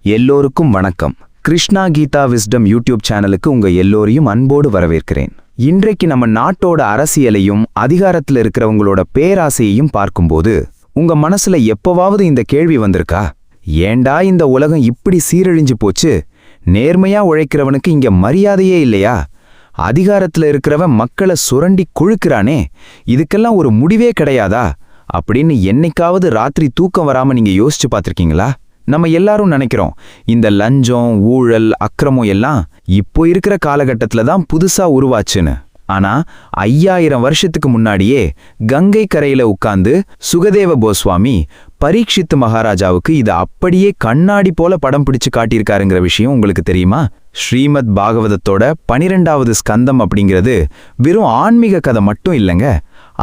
எல்லோருக்கும் வணக்கம். Krishna Geetha wisdom YouTube சேனலுக்கு உங்க எல்லோரையும் அன்போடு வரவேற்கிறேன். இன்றைக்கு நம்ம நாட்டோட அரசியலையும் அதிகாரத்தில் இருக்கிறவங்களோட பேராசையையும் பார்க்கும்போது உங்க மனசுல எப்பவாவது இந்த கேள்வி வந்திருக்கா? ஏண்டா இந்த உலகம் இப்படி சீரழிஞ்சு போச்சு? நேர்மையா உழைக்கிறவனுக்கு இங்க மரியாதையே இல்லையா? அதிகாரத்துல இருக்கிறவன் மக்களை சுரண்டி கொழுக்கிறானே, இதுக்கெல்லாம் ஒரு முடிவே கிடையாதா அப்படின்னு என்னைக்காவது ராத்திரி தூக்கம் வராம நீங்க யோசிச்சு பார்த்திருக்கீங்களா? நம்ம எல்லாரும் நினைக்கிறோம் இந்த லஞ்சம், ஊழல், அக்கிரமம் எல்லாம் இப்போ இருக்கிற காலகட்டத்துல தான் புதுசா உருவாச்சுன்னு. ஆனா 5000 வருஷத்துக்கு முன்னாடியே கங்கை கரையில உட்கார்ந்து சுகதேவ கோஸ்வாமி பரீட்சித்து மகாராஜாவுக்கு இதை அப்படியே கண்ணாடி போல படம் பிடிச்சு காட்டியிருக்காருங்கிற விஷயம் உங்களுக்கு தெரியுமா? ஸ்ரீமத் பாகவதத்தோட 12வது ஸ்கந்தம் அப்படிங்கிறது வெறும் ஆன்மீக கதை மட்டும் இல்லைங்க,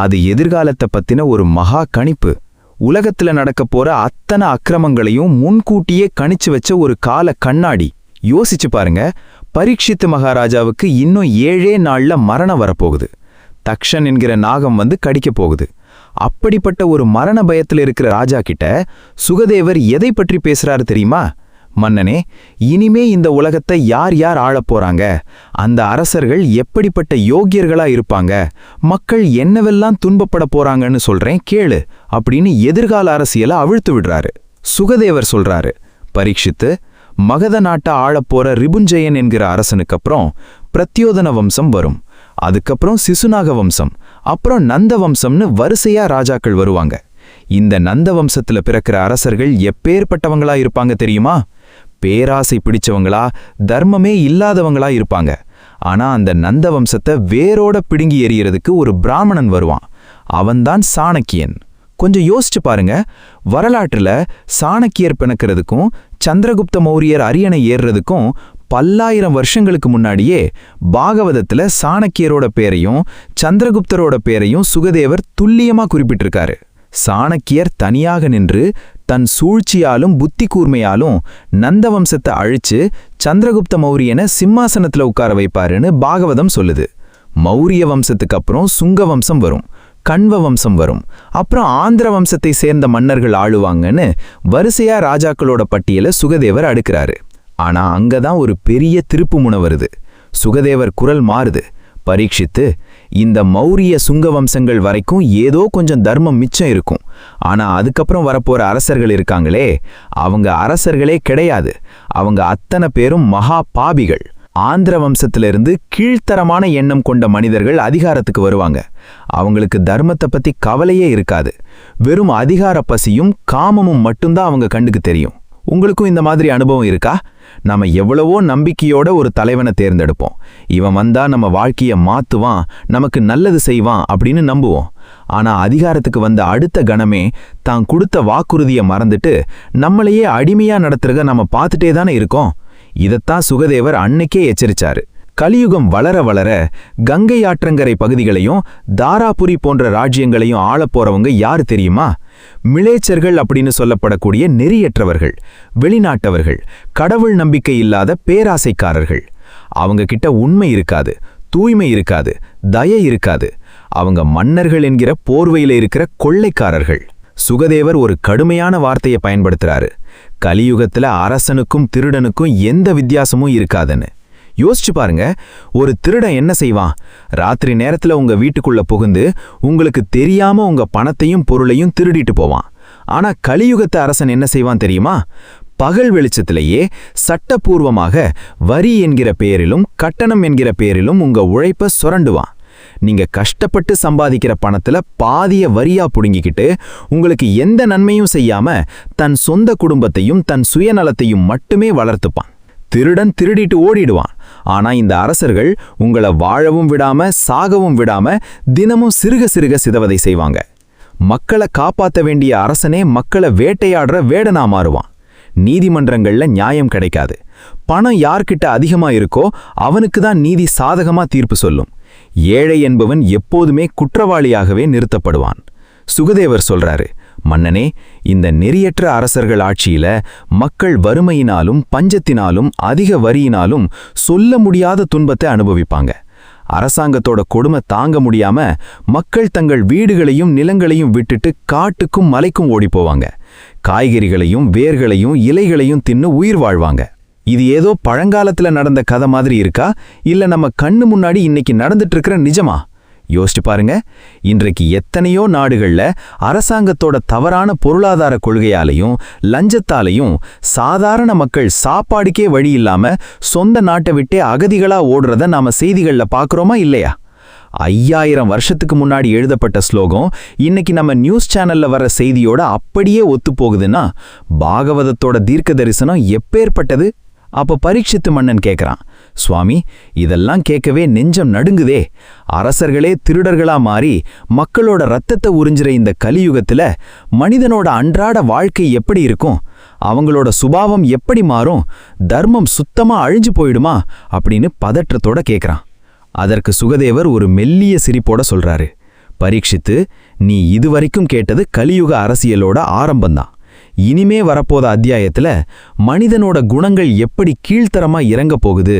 அது எதிர்காலத்தை பத்தின ஒரு மகா கணிப்பு. உலகத்துல நடக்க போற அத்தனை அக்கிரமங்களையும் முன்கூட்டியே கணிச்சு வச்ச ஒரு கால கண்ணாடி. யோசிச்சு பாருங்க, பரீட்சித்து மகாராஜாவுக்கு இன்னும் 7 நாள்ல மரணம் வரப்போகுது. தக்ஷன் என்கிற நாகம் வந்து கடிக்க போகுது. அப்படிப்பட்ட ஒரு மரண பயத்துல இருக்கிற ராஜா கிட்ட சுகதேவர் எதை பற்றி பேசுறாரு தெரியுமா? மன்னனே, இனிமே இந்த உலகத்தை யார் யார் ஆளப் போறாங்க, அந்த அரசர்கள் எப்படிப்பட்ட யோக்கியர்களா இருப்பாங்க, மக்கள் என்னவெல்லாம் துன்பப்பட போறாங்கன்னு சொல்றேன் கேளு அப்படின்னு எதிர்கால அரசியலை அவிழ்த்து விடுறாரு. சுகதேவர் சொல்றாரு, பரீட்சித்து, மகத நாட்டை ஆளப்போற ரிபுஞ்சயன் என்கிற அரசனுக்கு அப்புறம் பிரத்யோதன வம்சம் வரும். அதுக்கப்புறம் சிசுநாக வம்சம், அப்புறம் நந்த வம்சம்னு வரிசையா ராஜாக்கள் வருவாங்க. இந்த நந்த வம்சத்துல பிறக்கிற அரசர்கள் எப்பேற்பட்டவங்களா இருப்பாங்க தெரியுமா? பேராசை பிடிச்சவங்களா, தர்மமே இல்லாதவங்களா இருப்பாங்க. ஆனா அந்த நந்த வம்சத்தை வேரோட பிடுங்கி எறியறதுக்கு ஒரு பிராமணன் வருவான். அவன்தான் சாணக்கியன். கொஞ்சம் யோசிச்சு பாருங்க, வரலாற்றுல சாணக்கியர் பிணக்கிறதுக்கும் சந்திரகுப்த மௌரியர் அரியணை ஏறுறதுக்கும் பல்லாயிரம் வருஷங்களுக்கு முன்னாடியே பாகவதத்துல சாணக்கியரோட பேரையும் சந்திரகுப்தரோட பேரையும் சுகதேவர் துல்லியமா குறிப்பிட்டிருக்காரு. சாணக்கியர் தனியாக நின்று தன் சூழ்ச்சியாலும் புத்தி கூர்மையாலும் நந்த வம்சத்தை அழிச்சு சந்திரகுப்த மௌரியனை சிம்மாசனத்துல உட்கார வைப்பாருன்னு பாகவதம் சொல்லுது. மௌரிய வம்சத்துக்கு அப்புறம் சுங்க வம்சம் வரும், கண்வ வம்சம் வரும், அப்புறம் ஆந்திர வம்சத்தை சேர்ந்த மன்னர்கள் ஆளுவாங்கன்னு வரிசையா ராஜாக்களோட பட்டியலை சுகதேவர் அடுக்கிறாரு. ஆனா அங்கதான் ஒரு பெரிய திருப்புமுனை வருது. சுகதேவர் குரல் மாறுது. பரீட்சித்து, இந்த மௌரிய சுங்க வம்சங்கள் வரைக்கும் ஏதோ கொஞ்சம் தர்மம் மிச்சம் இருக்கும். ஆனா அதுக்கப்புறம் வரப்போற அரசர்கள் இருக்காங்களே, அவங்க அரசர்களே கிடையாது. அவங்க அத்தனை பேரும் மகா பாபிகள். ஆந்திர வம்சத்திலிருந்து கீழ்த்தரமான எண்ணம் கொண்ட மனிதர்கள் அதிகாரத்துக்கு வருவாங்க. அவங்களுக்கு தர்மத்தை பத்தி கவலையே இருக்காது. வெறும் அதிகார பசியும் காமமும் மட்டும்தான் அவங்க கண்ணுக்கு தெரியும். உங்களுக்கும் இந்த மாதிரி அனுபவம் இருக்கா? நாம எவ்வளவோ நம்பிக்கையோட ஒரு தலைவனை தேர்ந்தெடுப்போம். இவன் வந்தா நம்ம வாழ்க்கைய மாத்துவான், நமக்கு நல்லது செய்வான் அப்படின்னு நம்புவோம். ஆனா அதிகாரத்துக்கு வந்த அடுத்த கணமே தான் கொடுத்த வாக்குறுதியை மறந்துட்டு நம்மளையே அடிமையா நடத்துறத நம்ம பார்த்துட்டே தானே இருக்கோம். இதைத்தான் சுகதேவர் அன்னைக்கே எச்சரிச்சாரு. கலியுகம் வளர வளர கங்கை ஆற்றங்கரை பகுதிகளையும் தாராபுரி போன்ற ராஜ்யங்களையும் ஆளப்போறவங்க யாரு தெரியுமா? மிலேச்சர்கள் அப்படின்னு சொல்லப்படக்கூடிய நெறியற்றவர்கள், வெளிநாட்டவர்கள், கடவுள் நம்பிக்கை இல்லாத பேராசைக்காரர்கள். அவங்க கிட்ட உண்மை இருக்காது, தூய்மை இருக்காது, தயை இருக்காது. அவங்க மன்னர்கள் என்கிற போர்வையில இருக்கிற கொள்ளைக்காரர்கள். சுகதேவர் ஒரு கடுமையான வார்த்தையை பயன்படுத்துறாரு. கலியுகத்துல அரசனுக்கும் திருடனுக்கும் எந்த வித்தியாசமும் இருக்காதுன்னு. யோசிச்சு பாருங்க, ஒரு திருடன் என்ன செய்வான்? ராத்திரி நேரத்துல உங்க வீட்டுக்குள்ள புகுந்து உங்களுக்கு தெரியாம உங்க பணத்தையும் பொருளையும் திருடிட்டு போவான். ஆனா கலியுகத்து அரசன் என்ன செய்வான் தெரியுமா? பகல் வெளிச்சத்திலேயே சட்டப்பூர்வமாக வரி என்கிற பெயரிலும் கட்டணம் என்கிற பெயரிலும் உங்க உழைப்ப சுரண்டுவான். நீங்க கஷ்டப்பட்டு சம்பாதிக்கிற பணத்துல பாதிய வரியா புடுங்கிக்கிட்டு உங்களுக்கு எந்த நன்மையும் செய்யாம தன் சொந்த குடும்பத்தையும் தன் சுயநலத்தையும் மட்டுமே வளர்த்துப்பான். திருடன் திருடிட்டு ஓடிடுவான். ஆனா இந்த அரசர்கள் உங்களை வாழவும் விடாம சாகவும் விடாம தினமும் சிறுக சிறுக சிதவதை செய்வாங்க. மக்களை காப்பாற்ற வேண்டிய அரசனே மக்களை வேட்டையாடுற வேடனா மாறுவான். நீதிமன்றங்கள்ல நியாயம் கிடைக்காது. பணம் யார்கிட்ட அதிகமா இருக்கோ அவனுக்கு தான் நீதி சாதகமா தீர்ப்பு சொல்லும். ஏழை என்பவன் எப்போதுமே குற்றவாளியாகவே நிறுத்தப்படுவான். சுகதேவர் சொல்றாரு, மன்னனே, இந்த நெறியற்ற அரசர்கள் ஆட்சியில மக்கள் வறுமையினாலும் பஞ்சத்தினாலும் அதிக வரியினாலும் சொல்ல முடியாத துன்பத்தை அனுபவிப்பாங்க. அரசாங்கத்தோட கொடுமை தாங்க முடியாம மக்கள் தங்கள் வீடுகளையும் நிலங்களையும் விட்டுட்டு காட்டுக்கும் மலைக்கும் ஓடிப்போவாங்க. காய்கறிகளையும் வேர்களையும் இலைகளையும் தின்னு உயிர் வாழ்வாங்க. இது ஏதோ பழங்காலத்துல நடந்த கதை மாதிரி இருக்கா, இல்ல நம்ம கண்ணு முன்னாடி இன்னைக்கு நடந்துட்டு இருக்கிற நிஜமா? யோசிச்சு பாருங்க. இன்றைக்கு எத்தனையோ நாடுகள்ல அரசாங்கத்தோட தவறான பொருளாதார கொள்கையாலையும் லஞ்சத்தாலையும் சாதாரண மக்கள் சாப்பாடுக்கே வழி இல்லாம சொந்த நாட்டை விட்டே அகதிகளா ஓடுறத நாம செய்திகள்ல பாக்குறோமா இல்லையா? 5000 வருஷத்துக்கு முன்னாடி எழுதப்பட்ட ஸ்லோகம் இன்னைக்கு நம்ம நியூஸ் சேனல்ல வர செய்தியோட அப்படியே ஒத்து போகுதுன்னா பாகவதத்தோட தீர்க்க தரிசனம் எப்பேற்பட்டது? அப்ப பரீட்சித்து மன்னன் கேட்கறான், சுவாமி, இதெல்லாம் கேட்கவே நெஞ்சம் நடுங்குதே. அரசர்களே திருடர்களா மாறி மக்களோட ரத்தத்தை உறிஞ்சுற இந்த கலியுகத்துல மனிதனோட அன்றாட வாழ்க்கை எப்படி இருக்கும்? அவங்களோட சுபாவம் எப்படி மாறும்? தர்மம் சுத்தமா அழிஞ்சு போயிடுமா அப்படின்னு பதற்றத்தோட கேட்கறான். அதற்கு சுகதேவர் ஒரு மெல்லிய சிரிப்போட சொல்றாரு, பரீட்சித்து, நீ இதுவரைக்கும் கேட்டது கலியுக அரசியலோட ஆரம்பம்தான். இனிமே வரப்போத அத்தியாயத்துல மனிதனோட குணங்கள் எப்படி கீழ்த்தரமா இறங்க போகுது,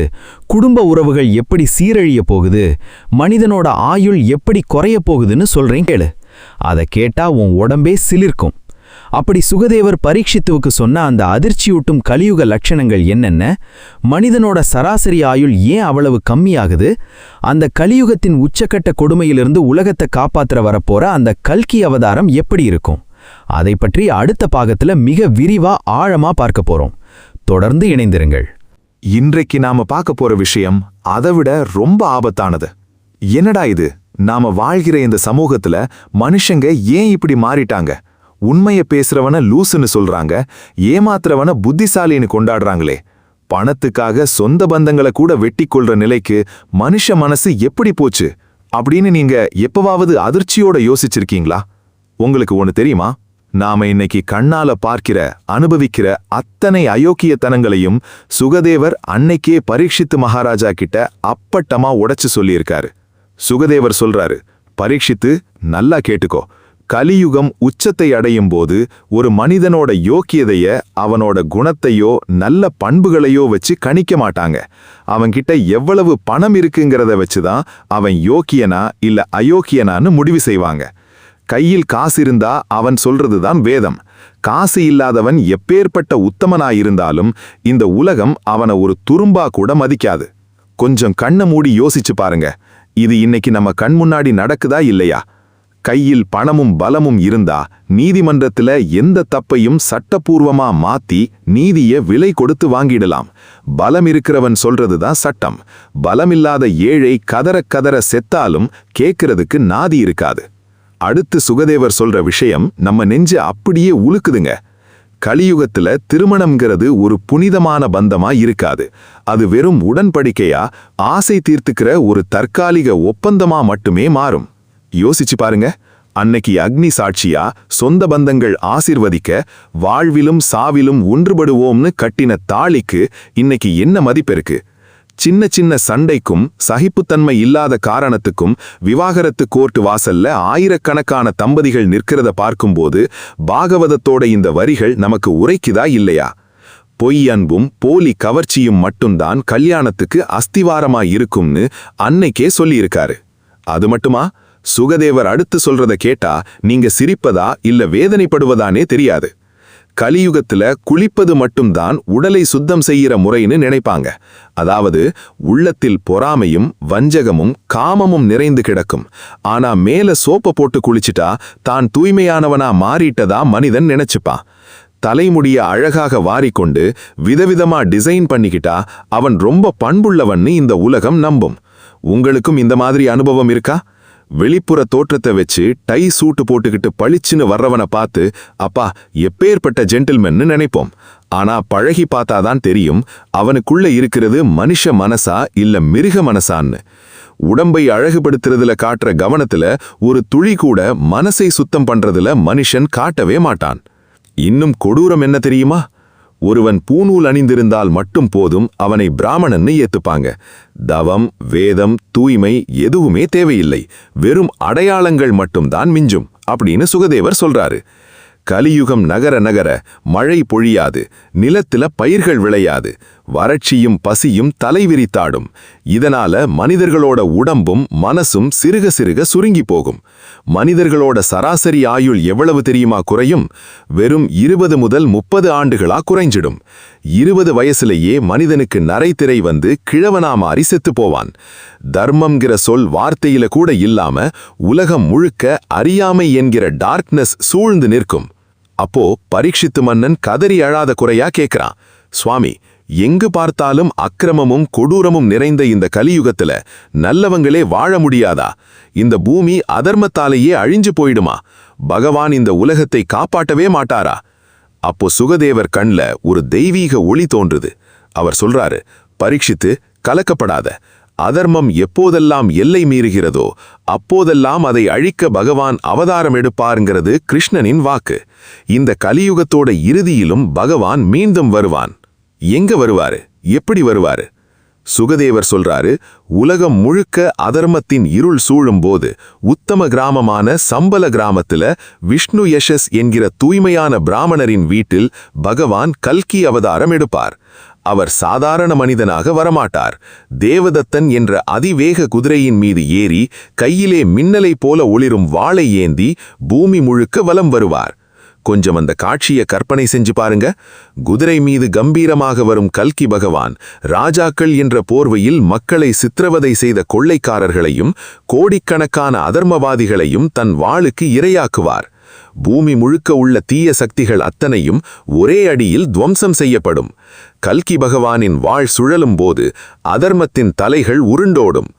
குடும்ப உறவுகள் எப்படி சீரழிய போகுது, மனிதனோட ஆயுள் எப்படி குறைய போகுதுன்னு சொல்றேன் கேளு. அதை கேட்டா உன் உடம்பே சிலிர்க்கும். அப்படி சுகதேவர் பரீட்சித்துவுக்கு சொன்ன அந்த அதிர்ச்சியூட்டும் கலியுக லட்சணங்கள் என்னென்ன, மனிதனோட சராசரி ஆயுள் ஏன் அவ்வளவு கம்மியாகுது, அந்த கலியுகத்தின் உச்சக்கட்ட கொடுமையிலிருந்து உலகத்தை காப்பாத்துற வரப்போற அந்த கல்கி அவதாரம் எப்படி இருக்கும், அதை பற்றி அடுத்த பாகத்துல மிக விரிவா ஆழமா பார்க்க போறோம். தொடர்ந்து இணைந்திருங்கள். இன்றைக்கு நாம பார்க்க போற விஷயம் அதைவிட ரொம்ப ஆபத்தானது. என்னடா இது, நாம வாழ்கிற இந்த சமூகத்துல மனுஷங்க ஏன் இப்படி மாறிட்டாங்க? உண்மைய பேசுறவன லூசுன்னு சொல்றாங்க, ஏமாத்துறவன புத்திசாலின்னு கொண்டாடுறாங்களே. பணத்துக்காக சொந்த பந்தங்களை கூட வெட்டி கொள்ற நிலைக்கு மனுஷ மனசு எப்படி போச்சு அப்படின்னு நீங்க எப்பவாவது அதிர்ச்சியோட யோசிச்சிருக்கீங்களா? உங்களுக்கு ஒன்னு தெரியுமா? நாம இன்னைக்கு கண்ணால பார்க்கிற அனுபவிக்கிற அத்தனை அயோக்கியத்தனங்களையும் சுகதேவர் அன்னைக்கே பரீட்சித்து மகாராஜா கிட்ட அப்பட்டமா உடைச்சு சொல்லியிருக்காரு. சுகதேவர் சொல்றாரு, பரீட்சித்து, நல்லா கேட்டுக்கோ. கலியுகம் உச்சத்தை அடையும் போது ஒரு மனிதனோட யோக்கியதைய அவனோட குணத்தையோ நல்ல பண்புகளையோ வச்சு கணிக்க மாட்டாங்க. அவன்கிட்ட எவ்வளவு பணம் இருக்குங்கிறத வச்சுதான் அவன் யோக்கியனா இல்ல அயோக்கியனான்னு முடிவு செய்வாங்க. கையில் காசு இருந்தா அவன் சொல்றதுதான் வேதம். காசு இல்லாதவன் எப்பேற்பட்ட உத்தமனாயிருந்தாலும் இந்த உலகம் அவனை ஒரு துரும்பா கூட மதிக்காது. கொஞ்சம் கண்ணை மூடி யோசிச்சு பாருங்க, இது இன்னைக்கு நம்ம கண் முன்னாடி நடக்குதா இல்லையா? கையில் பணமும் பலமும் இருந்தா நீதிமன்றத்துல எந்த தப்பையும் சட்டப்பூர்வமா மாத்தி நீதிய விலை கொடுத்து வாங்கிடலாம். பலம் இருக்கிறவன் சொல்றதுதான் சட்டம். பலமில்லாத ஏழை கதற கதற செத்தாலும் கேட்கறதுக்கு நாதி இருக்காது. அடுத்து சுகதேவர் சொல்ற விஷயம் நம்ம நெஞ்ச அப்படியே உலுக்குதுங்க. கலியுகத்துல திருமணம்ங்கிறது ஒரு புனிதமான பந்தமா இருக்காது. அது வெறும் உடன்படிக்கையா, ஆசை தீர்த்துக்கிற ஒரு தற்காலிக ஒப்பந்தமா மட்டுமே மாறும். யோசிச்சு பாருங்க, அன்னைக்கு அக்னி சாட்சியா சொந்த பந்தங்கள் ஆசிர்வதிக்க வாழ்விலும் சாவிலும் ஒன்றுபடுவோம்னு கட்டின தாலிக்கு இன்னைக்கு என்ன மதிப்பிருக்கு? சின்ன சின்ன சண்டைக்கும் சகிப்புத்தன்மை இல்லாத காரணத்துக்கும் விவாகரத்து கோர்ட்டு வாசல்ல ஆயிரக்கணக்கான தம்பதிகள் நிற்கிறத பார்க்கும்போது பாகவதத்தோட இந்த வரிகள் நமக்கு உரைக்குதா இல்லையா? பொய் அன்பும் போலி கவர்ச்சியும் மட்டும்தான் கல்யாணத்துக்கு அஸ்திவாரமா இருக்கும்னு அன்னைக்கே சொல்லியிருக்காரு. அது மட்டுமா, சுகதேவர் அடுத்து சொல்றத கேட்டா நீங்க சிரிப்பதா இல்ல வேதனைப்படுவதானே தெரியாது. கலியுகத்துல குளிப்பது மட்டும்தான் உடலை சுத்தம் செய்யற முறைன்னு நினைப்பாங்க. அதாவது உள்ளத்தில் பொறாமையும் வஞ்சகமும் காமமும் நிறைந்து கிடக்கும். ஆனா மேல சோப்பை போட்டு குளிச்சிட்டா தான் தூய்மையானவனா மாறிட்டதா மனிதன் நினைச்சுப்பான். தலைமுடிய அழகாக வாரிக்கொண்டு விதவிதமா டிசைன் பண்ணிக்கிட்டா அவன் ரொம்ப பண்புள்ளவன்னு இந்த உலகம் நம்பும். உங்களுக்கும் இந்த மாதிரி அனுபவம் இருக்கா? வெளிப்புற தோற்றத்தை வச்சு டை சூட்டு போட்டுக்கிட்டு பளிச்சுன்னு வர்றவனை பார்த்து அப்பா எப்பேற்பட்ட ஜென்டில்மென்னு நினைப்போம். ஆனா பழகி பார்த்தாதான் தெரியும் அவனுக்குள்ள இருக்கிறது மனுஷ மனசா இல்ல மிருக மனசான்னு. உடம்பை அழகுபடுத்துறதுல காட்டுற கவனத்துல ஒரு துளி கூட மனசை சுத்தம் பண்றதுல மனுஷன் காட்டவே மாட்டான். இன்னும் கொடூரம் என்ன தெரியுமா? ஒருவன் பூநூல் அணிந்திருந்தால் மட்டும் போதும் அவனை பிராமணன்னு ஏத்துப்பாங்க. தவம், வேதம், தூய்மை எதுவுமே தேவையில்லை, வெறும் அடையாளங்கள் மட்டும்தான் மிஞ்சும் அப்படின்னு சுகதேவர் சொல்றாரு. கலியுகம் நகர நகர மழை பொழியாது, நிலத்தில பயிர்கள் விளையாது, வறட்சியும் பசியும் தலைவிரித்தாடும். இதனால மனிதர்களோட உடம்பும் மனசும் சிறுக சிறுக சுருங்கி போகும். மனிதர்களோட சராசரி ஆயுள் எவ்வளவு தெரியுமா குறையும்? வெறும் 20 முதல் 30 ஆண்டுகளா குறைஞ்சிடும். 20 வயசுலேயே மனிதனுக்கு நரைத்திரை வந்து கிழவனா மாறி செத்து போவான். தர்மம்ங்கிற சொல் வார்த்தையில கூட இல்லாம உலகம் முழுக்க அறியாமை என்கிற டார்க்னஸ் சூழ்ந்து நிற்கும். அப்போ பரீட்சித்து மன்னன் கதறி அழாத குறையா கேட்கிறான், சுவாமி, எங்கு பார்த்தாலும் அக்கிரமமும் கொடூரமும் நிறைந்த இந்த கலியுகத்துல நல்லவங்களே வாழ முடியாதா? இந்த பூமி அதர்மத்தாலேயே அழிஞ்சு போயிடுமா? பகவான் இந்த உலகத்தை காப்பாற்றவே மாட்டாரா? அப்போ சுகதேவர் கண்ல ஒரு தெய்வீக ஒளி தோன்றுது. அவர் சொல்றாரு, பரீட்சித்து, கலக்கப்படாத. அதர்மம் எப்போதெல்லாம் எல்லை மீறுகிறதோ அப்போதெல்லாம் அதை அழிக்க பகவான் அவதாரம் எடுப்பாருங்கிறது கிருஷ்ணனின் வாக்கு. இந்த கலியுகத்தோட இறுதியிலும் பகவான் மீண்டும் வருவான். எங்க வருவாரு? எப்படி வருவாரு? சுகதேவர் சொல்றாரு, உலகம் முழுக்க அதர்மத்தின் இருள் சூழும் போது உத்தம கிராமமான சம்பல கிராமத்துல விஷ்ணு யஷஸ் என்கிற தூய்மையான பிராமணரின் வீட்டில் பகவான் கல்கி அவதாரம் எடுப்பார். அவர் சாதாரண மனிதனாக வரமாட்டார். தேவதத்தன் என்ற அதிவேக குதிரையின் மீது ஏறி கையிலே மின்னலை போல ஒளிரும் வாளை ஏந்தி பூமி முழுக்க வலம் வருவார். கொஞ்சம் அந்த காட்சியை கற்பனை செஞ்சு பாருங்க. குதிரை மீது கம்பீரமாக வரும் கல்கி பகவான் ராஜாக்கள் என்ற போர்வையில் மக்களை சித்திரவதை செய்த கொள்ளைக்காரர்களையும் கோடிக்கணக்கான அதர்மவாதிகளையும் தன் வாளுக்கு இரையாக்குவார். பூமி முழுக்க உள்ள தீய சக்திகள் அத்தனையும் ஒரே அடியில் துவம்சம் செய்யப்படும். கல்கி பகவானின் வாள் சுழலும் போது அதர்மத்தின் தலைகள் உருண்டோடும்.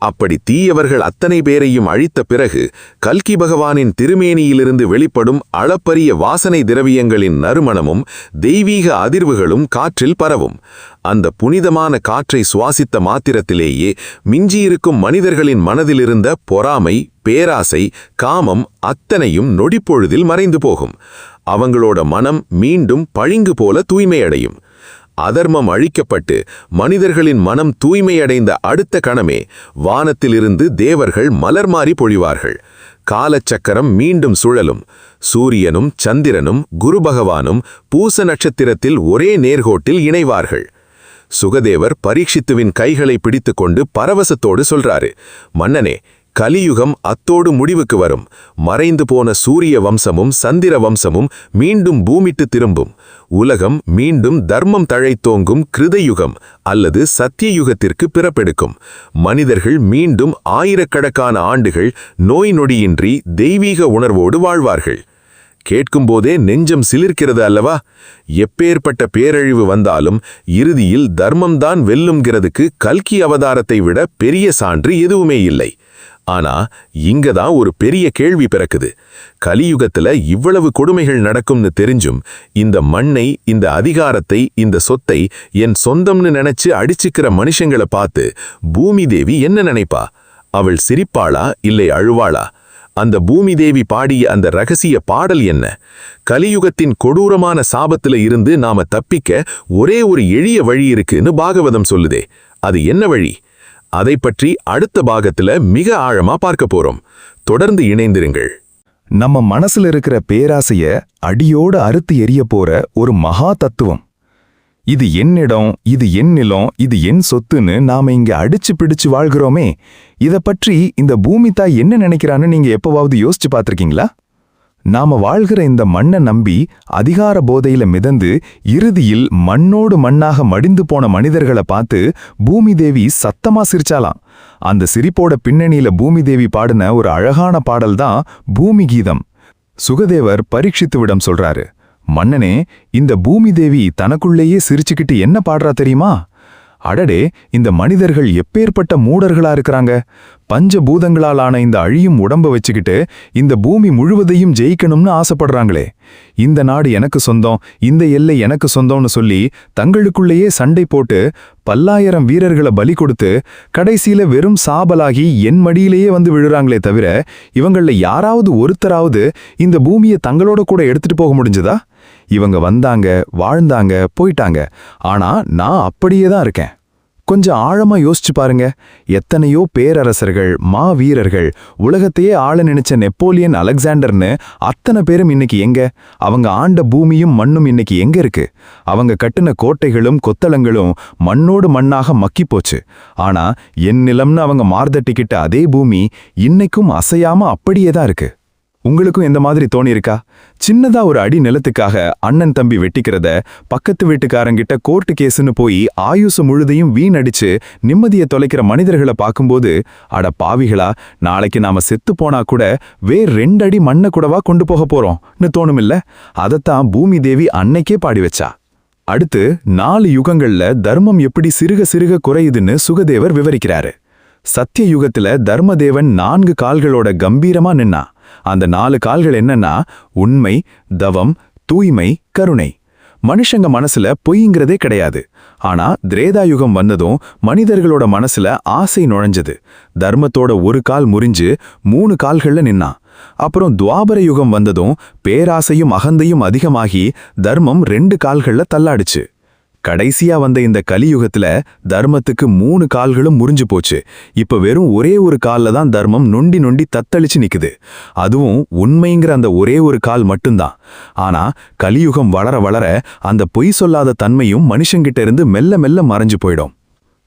அப்படி தீயவர்கள் அத்தனை பேரையும் அழித்த பிறகு கல்கி பகவானின் திருமேனியிலிருந்து வெளிப்படும் அளப்பரிய வாசனை திரவியங்களின் நறுமணமும் தெய்வீக அதிர்வுகளும் காற்றில் பரவும். அந்த புனிதமான காற்றை சுவாசித்த மாத்திரத்திலேயே மிஞ்சியிருக்கும் மனிதர்களின் மனதிலிருந்த பொறாமை, பேராசை, காமம் அத்தனையும் நொடிப்பொழுதில் மறைந்து போகும். அவங்களோட மனம் மீண்டும் பளிங்கு போல தூய்மையடையும். அதர்மம் அழிக்கப்பட்டு மனிதர்களின் மனம் தூய்மையடைந்த அடுத்த கணமே வானத்திலிருந்து தேவர்கள் மலர் மாறி பொழிவார்கள். காலச்சக்கரம் மீண்டும் சுழலும். சூரியனும் சந்திரனும் குரு பகவானும் பூச நட்சத்திரத்தில் ஒரே நேர்கோட்டில் இணைவார்கள். சுகதேவர் பரீட்சித்துவின் கைகளை பிடித்துக்கொண்டு பரவசத்தோடு சொல்றாரு, மன்னனே, கலியுகம் அத்தோடு முடிவுக்கு வரும். மறைந்து போன சூரிய வம்சமும் சந்திர வம்சமும் மீண்டும் பூமிட்டு திரும்பும். உலகம் மீண்டும் தர்மம் தழைத்தோங்கும் கிருதயுகம் அல்லது சத்தியயுகத்திற்கு பிறப்பெடுக்கும். மனிதர்கள் மீண்டும் ஆயிரக்கணக்கான ஆண்டுகள் நோய் நொடியின்றி தெய்வீக உணர்வோடு வாழ்வார்கள். கேட்கும்போதே நெஞ்சம் சிலிர்க்கிறது அல்லவா? எப்பேற்பட்ட பேரழிவு வந்தாலும் இறுதியில் தர்மம்தான் வெல்லும்ங்கிறதுக்கு கல்கி அவதாரத்தை விட பெரிய சான்று எதுவுமே இல்லை. ஆனா இங்கதான் ஒரு பெரிய கேள்வி பிறக்குது. கலியுகத்துல இவ்வளவு கொடுமைகள் நடக்கும்னு தெரிஞ்சும் இந்த மண்ணை, இந்த அதிகாரத்தை, இந்த சொத்தை என் சொந்தம்னு நினைச்சு அடிச்சுக்கிற மனுஷங்களை பார்த்து பூமி தேவி என்ன நினைப்பா? அவள் சிரிப்பாளா இல்லை அழுவாளா? அந்த பூமி தேவி பாடிய அந்த ரகசிய பாடல் என்ன? கலியுகத்தின் கொடூரமான சாபத்துல இருந்து நாம தப்பிக்க ஒரே ஒரு எளிய வழி இருக்குன்னு பாகவதம் சொல்லுதே. அது என்ன வழி? அதை பற்றி அடுத்த பாகத்துல மிக ஆழமா பார்க்க போறோம். தொடர்ந்து இணைந்திருங்கள். நம்ம மனசுல இருக்கிற பேராசைய அடியோடு அறுத்து எரிய போற ஒரு மகா தத்துவம். இது என்னிடம், இது என் நிலம், இது என் சொத்துன்னு நாம இங்க அடிச்சு பிடிச்சு வாழ்கிறோமே, இத பற்றி இந்த பூமி தாய் என்ன நினைக்கிறான்னு நீங்க எப்பவாவது யோசிச்சு பார்த்திருக்கீங்களா? நாம வாழ்கிற இந்த மண்ணை நம்பி அதிகார போதையில மிதந்து இறுதியில் மண்ணோடு மண்ணாக மடிந்து போன மனிதர்களை பார்த்து பூமி தேவி சத்தமா சிரிச்சாலாம். அந்த சிரிப்போட பின்னணியில பூமி தேவி பாடின ஒரு அழகான பாடல்தான் பூமி கீதம். சுகதேவர் பரீட்சித்துவிடம் சொல்றாரு, மன்னனே, இந்த பூமி தேவி தனக்குள்ளேயே சிரிச்சுக்கிட்டு என்ன பாடுறா தெரியுமா? அடடே, இந்த மனிதர்கள் எப்பேற்பட்ட மூடர்களா இருக்கிறாங்க. பஞ்சபூதங்களால் ஆன இந்த அழியும் உடம்ப வச்சுக்கிட்டு இந்த பூமி முழுவதையும் ஜெயிக்கணும்னு ஆசைப்படுறாங்களே. இந்த நாடு எனக்கு சொந்தம், இந்த எல்லை எனக்கு சொந்தம்னு சொல்லி தங்களுக்குள்ளேயே சண்டை போட்டு பல்லாயிரம் வீரர்களை பலி கொடுத்து கடைசியில வெறும் சாபலாகி என் மடியிலேயே வந்து விழுறாங்களே தவிர இவங்கள யாராவது ஒருத்தராவது இந்த பூமியை தங்களோட கூட எடுத்துட்டு போக முடிஞ்சதா? இவங்க வந்தாங்க, வாழ்ந்தாங்க, போயிட்டாங்க. ஆனா நான் அப்படியே தான் இருக்கேன். கொஞ்சம் ஆழமா யோசிச்சு பாருங்க. எத்தனையோ பேரரசர்கள், மாவீரர்கள், உலகத்தையே ஆள நினைச்ச நெப்போலியன், அலெக்சாண்டர்னு அத்தனை பேரும் இன்னைக்கு எங்க? அவங்க ஆண்ட பூமியும் மண்ணும் இன்னைக்கு எங்க இருக்கு? அவங்க கட்டின கோட்டைகளும் கொத்தளங்களும் மண்ணோடு மண்ணாக மக்கி போச்சு. ஆனா என் நிலம்னு அவங்க மார்தட்டிக்கிட்ட அதே பூமி இன்னைக்கும் அசையாம அப்படியே தான் இருக்கு. உங்களுக்கும் இந்த மாதிரி தோணியிருக்கா? சின்னதா ஒரு அடி நிலத்துக்காக அண்ணன் தம்பி வெட்டிக்கிறத, பக்கத்து வீட்டுக்காரங்கிட்ட கோர்ட்டு கேஸ்னு போய் ஆயுசு முழுதையும் வீணடிச்சு நிம்மதியை தொலைக்கிற மனிதர்களை பார்க்கும்போது, அட பாவிகளா, நாளைக்கு நாம செத்து போனா கூட வேற 2 அடி மண்ணை கூடவா கொண்டு போக போறோம்னு தோணுமில்ல? அதத்தான் பூமி தேவி அன்னைக்கே பாடி வச்சா. அடுத்து 4 யுகங்கள்ல தர்மம் எப்படி சிறுக சிறுக குறையுதுன்னு சுகதேவர் விவரிக்கிறாரு. சத்திய யுகத்துல தர்மதேவன் 4 கால்களோட கம்பீரமா நின்னா. அந்த 4 கால்கள் என்னன்னா உண்மை, தவம், தூய்மை, கருணை. மனுஷங்க மனசுல பொய்ங்கிறதே கிடையாது. ஆனா திரேதாயுகம் வந்ததும் மனிதர்களோட மனசுல ஆசை நுழைஞ்சது. தர்மத்தோட ஒரு கால் முறிஞ்சு 3 கால்கள்ல நின்னா. அப்புறம் துவாபர யுகம் வந்ததும் பேராசையும் அகந்தையும் அதிகமாகி தர்மம் 2 கால்கள்ல தள்ளாடுச்சு. கடைசியா வந்த இந்த கலியுகத்துல தர்மத்துக்கு 3 கால்களும் முறிஞ்சு போச்சு. இப்ப வெறும் ஒரே ஒரு கால்ல தான் தர்மம் நொண்டி நொண்டி தத்தளிச்சு நிக்குது. அதுவும் உண்மைங்கிற அந்த ஒரே ஒரு கால் மட்டும்தான். ஆனா கலியுகம் வளர வளர அந்த பொய் சொல்லாத தன்மையும் மனுஷங்கிட்ட இருந்து மெல்ல மெல்ல மறைஞ்சு போயிடும்.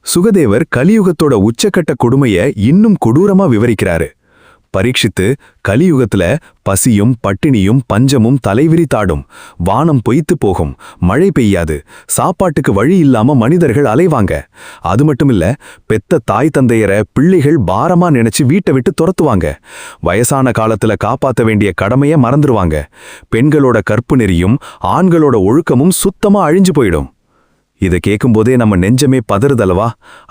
சுகதேவர் கலியுகத்தோட உச்சக்கட்ட கொடுமைய இன்னும் கொடூரமா விவரிக்கிறாரு. பரீட்சித்து, கலியுகத்துல பசியும் பட்டினியும் பஞ்சமும் தலைவிரித்தாடும். வானம் பொய்த்து போகும், மழை பெய்யாது, சாப்பாட்டுக்கு வழி இல்லாம மனிதர்கள் அலைவாங்க. அது மட்டுமில்ல, பெத்த தாய் தந்தையரை பிள்ளைகள் பாரமா நினைச்சு வீட்டை விட்டு துரத்துவாங்க. வயசான காலத்துல காப்பாத்த வேண்டிய கடமைய மறந்துருவாங்க. பெண்களோட கற்பு நெறியும் ஆண்களோட ஒழுக்கமும் சுத்தமா அழிஞ்சு போயிடும். இதை கேட்கும்போதே நம்ம நெஞ்சமே பதறுதலவா?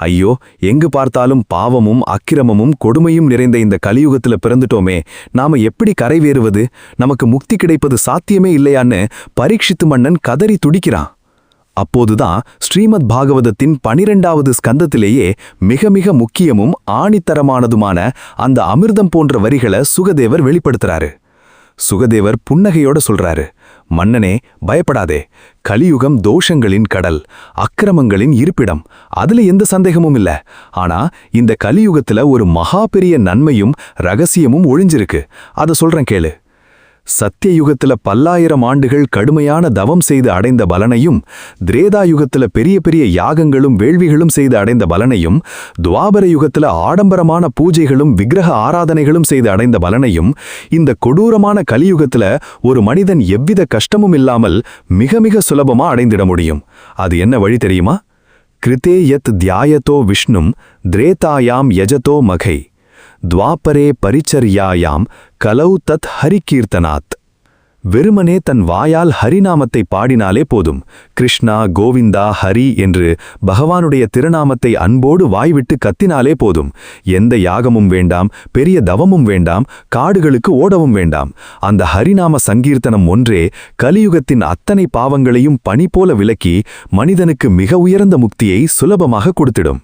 ஐயோ, எங்கு பார்த்தாலும் பாவமும் அக்கிரமமும் கொடுமையும் நிறைந்த இந்த கலியுகத்துல பிறந்துட்டோமே, நாம எப்படி கரைவேறுவது? நமக்கு முக்தி கிடைப்பது சாத்தியமே இல்லையான்னு பரீட்சித்து மன்னன் கதறி துடிக்கிறான். அப்போதுதான் ஸ்ரீமத் பாகவதத்தின் 12வது ஸ்கந்தத்திலேயே மிக மிக முக்கியமும் ஆணித்தரமானதுமான அந்த அமிர்தம் போன்ற வரிகளை சுகதேவர் வெளிப்படுத்துறாரு. சுகதேவர் புன்னகையோட சொல்றாரு, மன்னனே, பயப்படாதே. கலியுகம் தோஷங்களின் கடல், அக்கிரமங்களின் இருப்பிடம். அதுல எந்த சந்தேகமும் இல்ல. ஆனா இந்த கலியுகத்துல ஒரு மகா பெரிய நன்மையும் ரகசியமும் ஒளிஞ்சிருக்கு. அதை சொல்றேன் கேளு. சத்தியயுகத்துல 10,000 ஆண்டுகள் கடுமையான தவம் செய்து அடைந்த பலனையும், திரேதாயுகத்துல பெரிய பெரிய யாகங்களும் வேள்விகளும் செய்து அடைந்த பலனையும், துவாபர யுகத்துல ஆடம்பரமான பூஜைகளும் விக்கிரக ஆராதனைகளும் செய்து அடைந்த பலனையும், இந்த கொடூரமான கலியுகத்துல ஒரு மனிதன் எவ்வித கஷ்டமும் இல்லாமல் மிக மிக சுலபமா அடைந்திட முடியும். அது என்ன வழி தெரியுமா? கிருதே யத் தியாயதோ விஷ்ணும் திரேதாயாம் யஜதோ மகை துவாபரே பரிச்சர்யாயாம் கலௌ தத் ஹரிகீர்த்தனாத். வெறுமனே தன் வாயால் ஹரிநாமத்தை பாடினாலே போதும். கிருஷ்ணா, கோவிந்தா, ஹரி என்று பகவானுடைய திருநாமத்தை அன்போடு வாய்விட்டு கத்தினாலே போதும். எந்த யாகமும் வேண்டாம், பெரிய தவமும் வேண்டாம், காடுகளுக்கு ஓடவும் வேண்டாம். அந்த ஹரிநாம சங்கீர்த்தனம் ஒன்றே கலியுகத்தின் அத்தனை பாவங்களையும் பனி போல விலக்கி மனிதனுக்கு மிக உயர்ந்த முக்தியை சுலபமாக கொடுத்திடும்.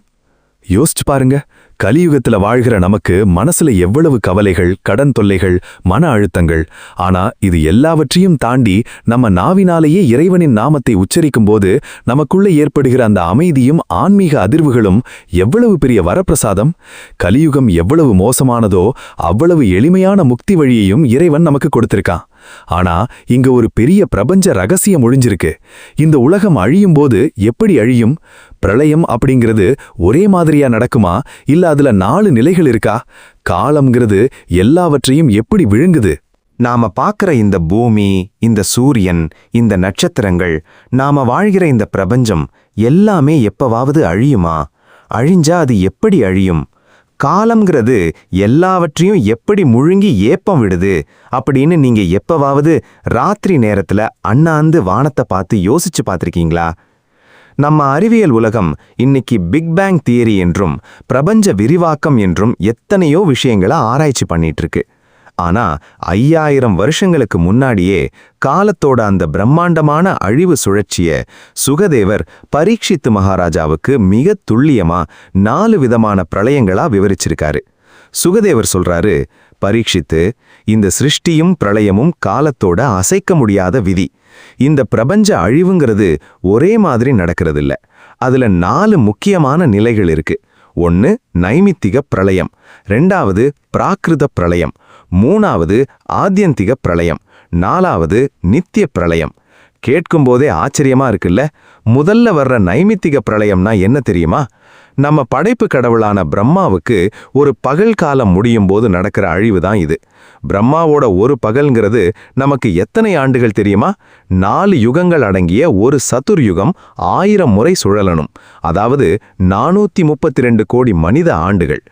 யோசிச்சு பாருங்க, கலியுகத்துல வாழ்கிற நமக்கு மனசுல எவ்வளவு கவலைகள், கடன் தொல்லைகள், மன அழுத்தங்கள். ஆனா இது எல்லாவற்றையும் தாண்டி நம்ம நாவினாலேயே இறைவனின் நாமத்தை உச்சரிக்கும் போது நமக்குள்ள ஏற்படுகிற அந்த அமைதியும் ஆன்மீக அதிர்வுகளும் எவ்வளவு பெரிய வரப்பிரசாதம். கலியுகம் எவ்வளவு மோசமானதோ அவ்வளவு எளிமையான முக்தி வழியையும் இறைவன் நமக்கு கொடுத்திருக்கான். ஆனா இங்க ஒரு பெரிய பிரபஞ்ச ரகசியம் ஒளிஞ்சிருக்கு. இந்த உலகம் அழியும் போது எப்படி அழியும்? பிரளயம் அப்படிங்கிறது ஒரே மாதிரியா நடக்குமா? இல்ல அதுல 4 நிலைகள் இருக்கா? காலம்ங்கிறது எல்லாவற்றையும் எப்படி விழுங்குது? நாம பார்க்கிற இந்த பூமி, இந்த சூரியன், இந்த நட்சத்திரங்கள், நாம வாழ்கிற இந்த பிரபஞ்சம் எல்லாமே எப்பவாவது அழியுமா? அழிஞ்சா அது எப்படி அழியும்? காலம்ங்கிறது எல்லாவற்றையும் எப்படி முழுங்கி ஏப்பம் விடுது அப்படின்னு நீங்க எப்பவாவது ராத்திரி நேரத்துல அண்ணாந்து வானத்தை பார்த்து யோசிச்சு பார்த்திருக்கீங்களா? நம்ம அறிவியல் உலகம் இன்னைக்கு பிக் பேங் தியரி என்றும் பிரபஞ்ச விரிவாக்கம் என்றும் எத்தனையோ விஷயங்களை ஆராய்ச்சி பண்ணிட்டு இருக்கு. ஆனா 5000 வருஷங்களுக்கு முன்னாடியே காலத்தோட அந்த பிரம்மாண்டமான அழிவு சுழற்சிய சுகதேவர் பரீட்சித்து மகாராஜாவுக்கு மிக துல்லியமா 4 விதமான பிரளயங்களா விவரிச்சிருக்காரு. சுகதேவர் சொல்றாரு, பரீட்சித்து, இந்த சிருஷ்டியும் பிரளயமும் காலத்தோட அசைக்க முடியாத விதி. இந்த பிரபஞ்ச அழிவுங்கிறது ஒரே மாதிரி நடக்கிறதில்ல. அதுல 4 முக்கியமான நிலைகள் இருக்கு. 1 நைமித்திக பிரளயம், 2வது பிராகிருத பிரளயம், 3வது ஆத்யந்திக பிரளயம், 4வது நித்திய பிரளயம். கேட்கும்போதே ஆச்சரியமா இருக்குல்ல? முதல்ல வர்ற நைமித்திக பிரளயம்னா என்ன தெரியுமா? நம்ம படைப்பு கடவுளான பிரம்மாவுக்கு ஒரு பகல் காலம் முடியும் போது நடக்கிற அழிவு தான் இது. பிரம்மாவோட ஒரு பகல்ங்கிறது நமக்கு எத்தனை ஆண்டுகள் தெரியுமா? 4 யுகங்கள் அடங்கிய ஒரு சதுர்யுகம் 1000 முறை சுழலணும். அதாவது 432 கோடி மனித ஆண்டுகள்.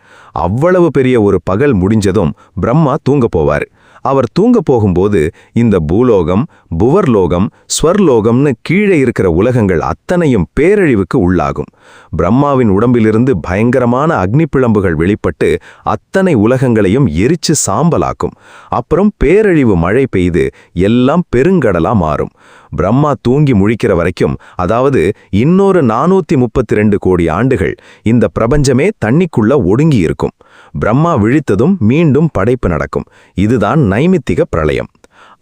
அவ்வளவு பெரிய ஒரு பகல் முடிஞ்சதும் பிரம்மா தூங்க போவாரு. அவர் தூங்க போகும்போது இந்த பூலோகம், புவர்லோகம், ஸ்வர்லோகம்னு கீழே இருக்கிற உலகங்கள் அத்தனையும் பேரழிவுக்கு உள்ளாகும். பிரம்மாவின் உடம்பிலிருந்து பயங்கரமான அக்னிப்பிழம்புகள் வெளிப்பட்டு அத்தனை உலகங்களையும் எரிச்சு சாம்பலாக்கும். அப்புறம் பேரழிவு மழை பெய்து எல்லாம் பெருங்கடலா மாறும். பிரம்மா தூங்கி முழிக்கிற வரைக்கும், அதாவது இன்னொரு 432 கோடி ஆண்டுகள் இந்த பிரபஞ்சமே தண்ணிக்குள்ள ஒடுங்கி இருக்கும். பிரம்மா விழித்ததும் மீண்டும் படைப்பு நடக்கும். இதுதான் நைமித்திக பிரளயம்.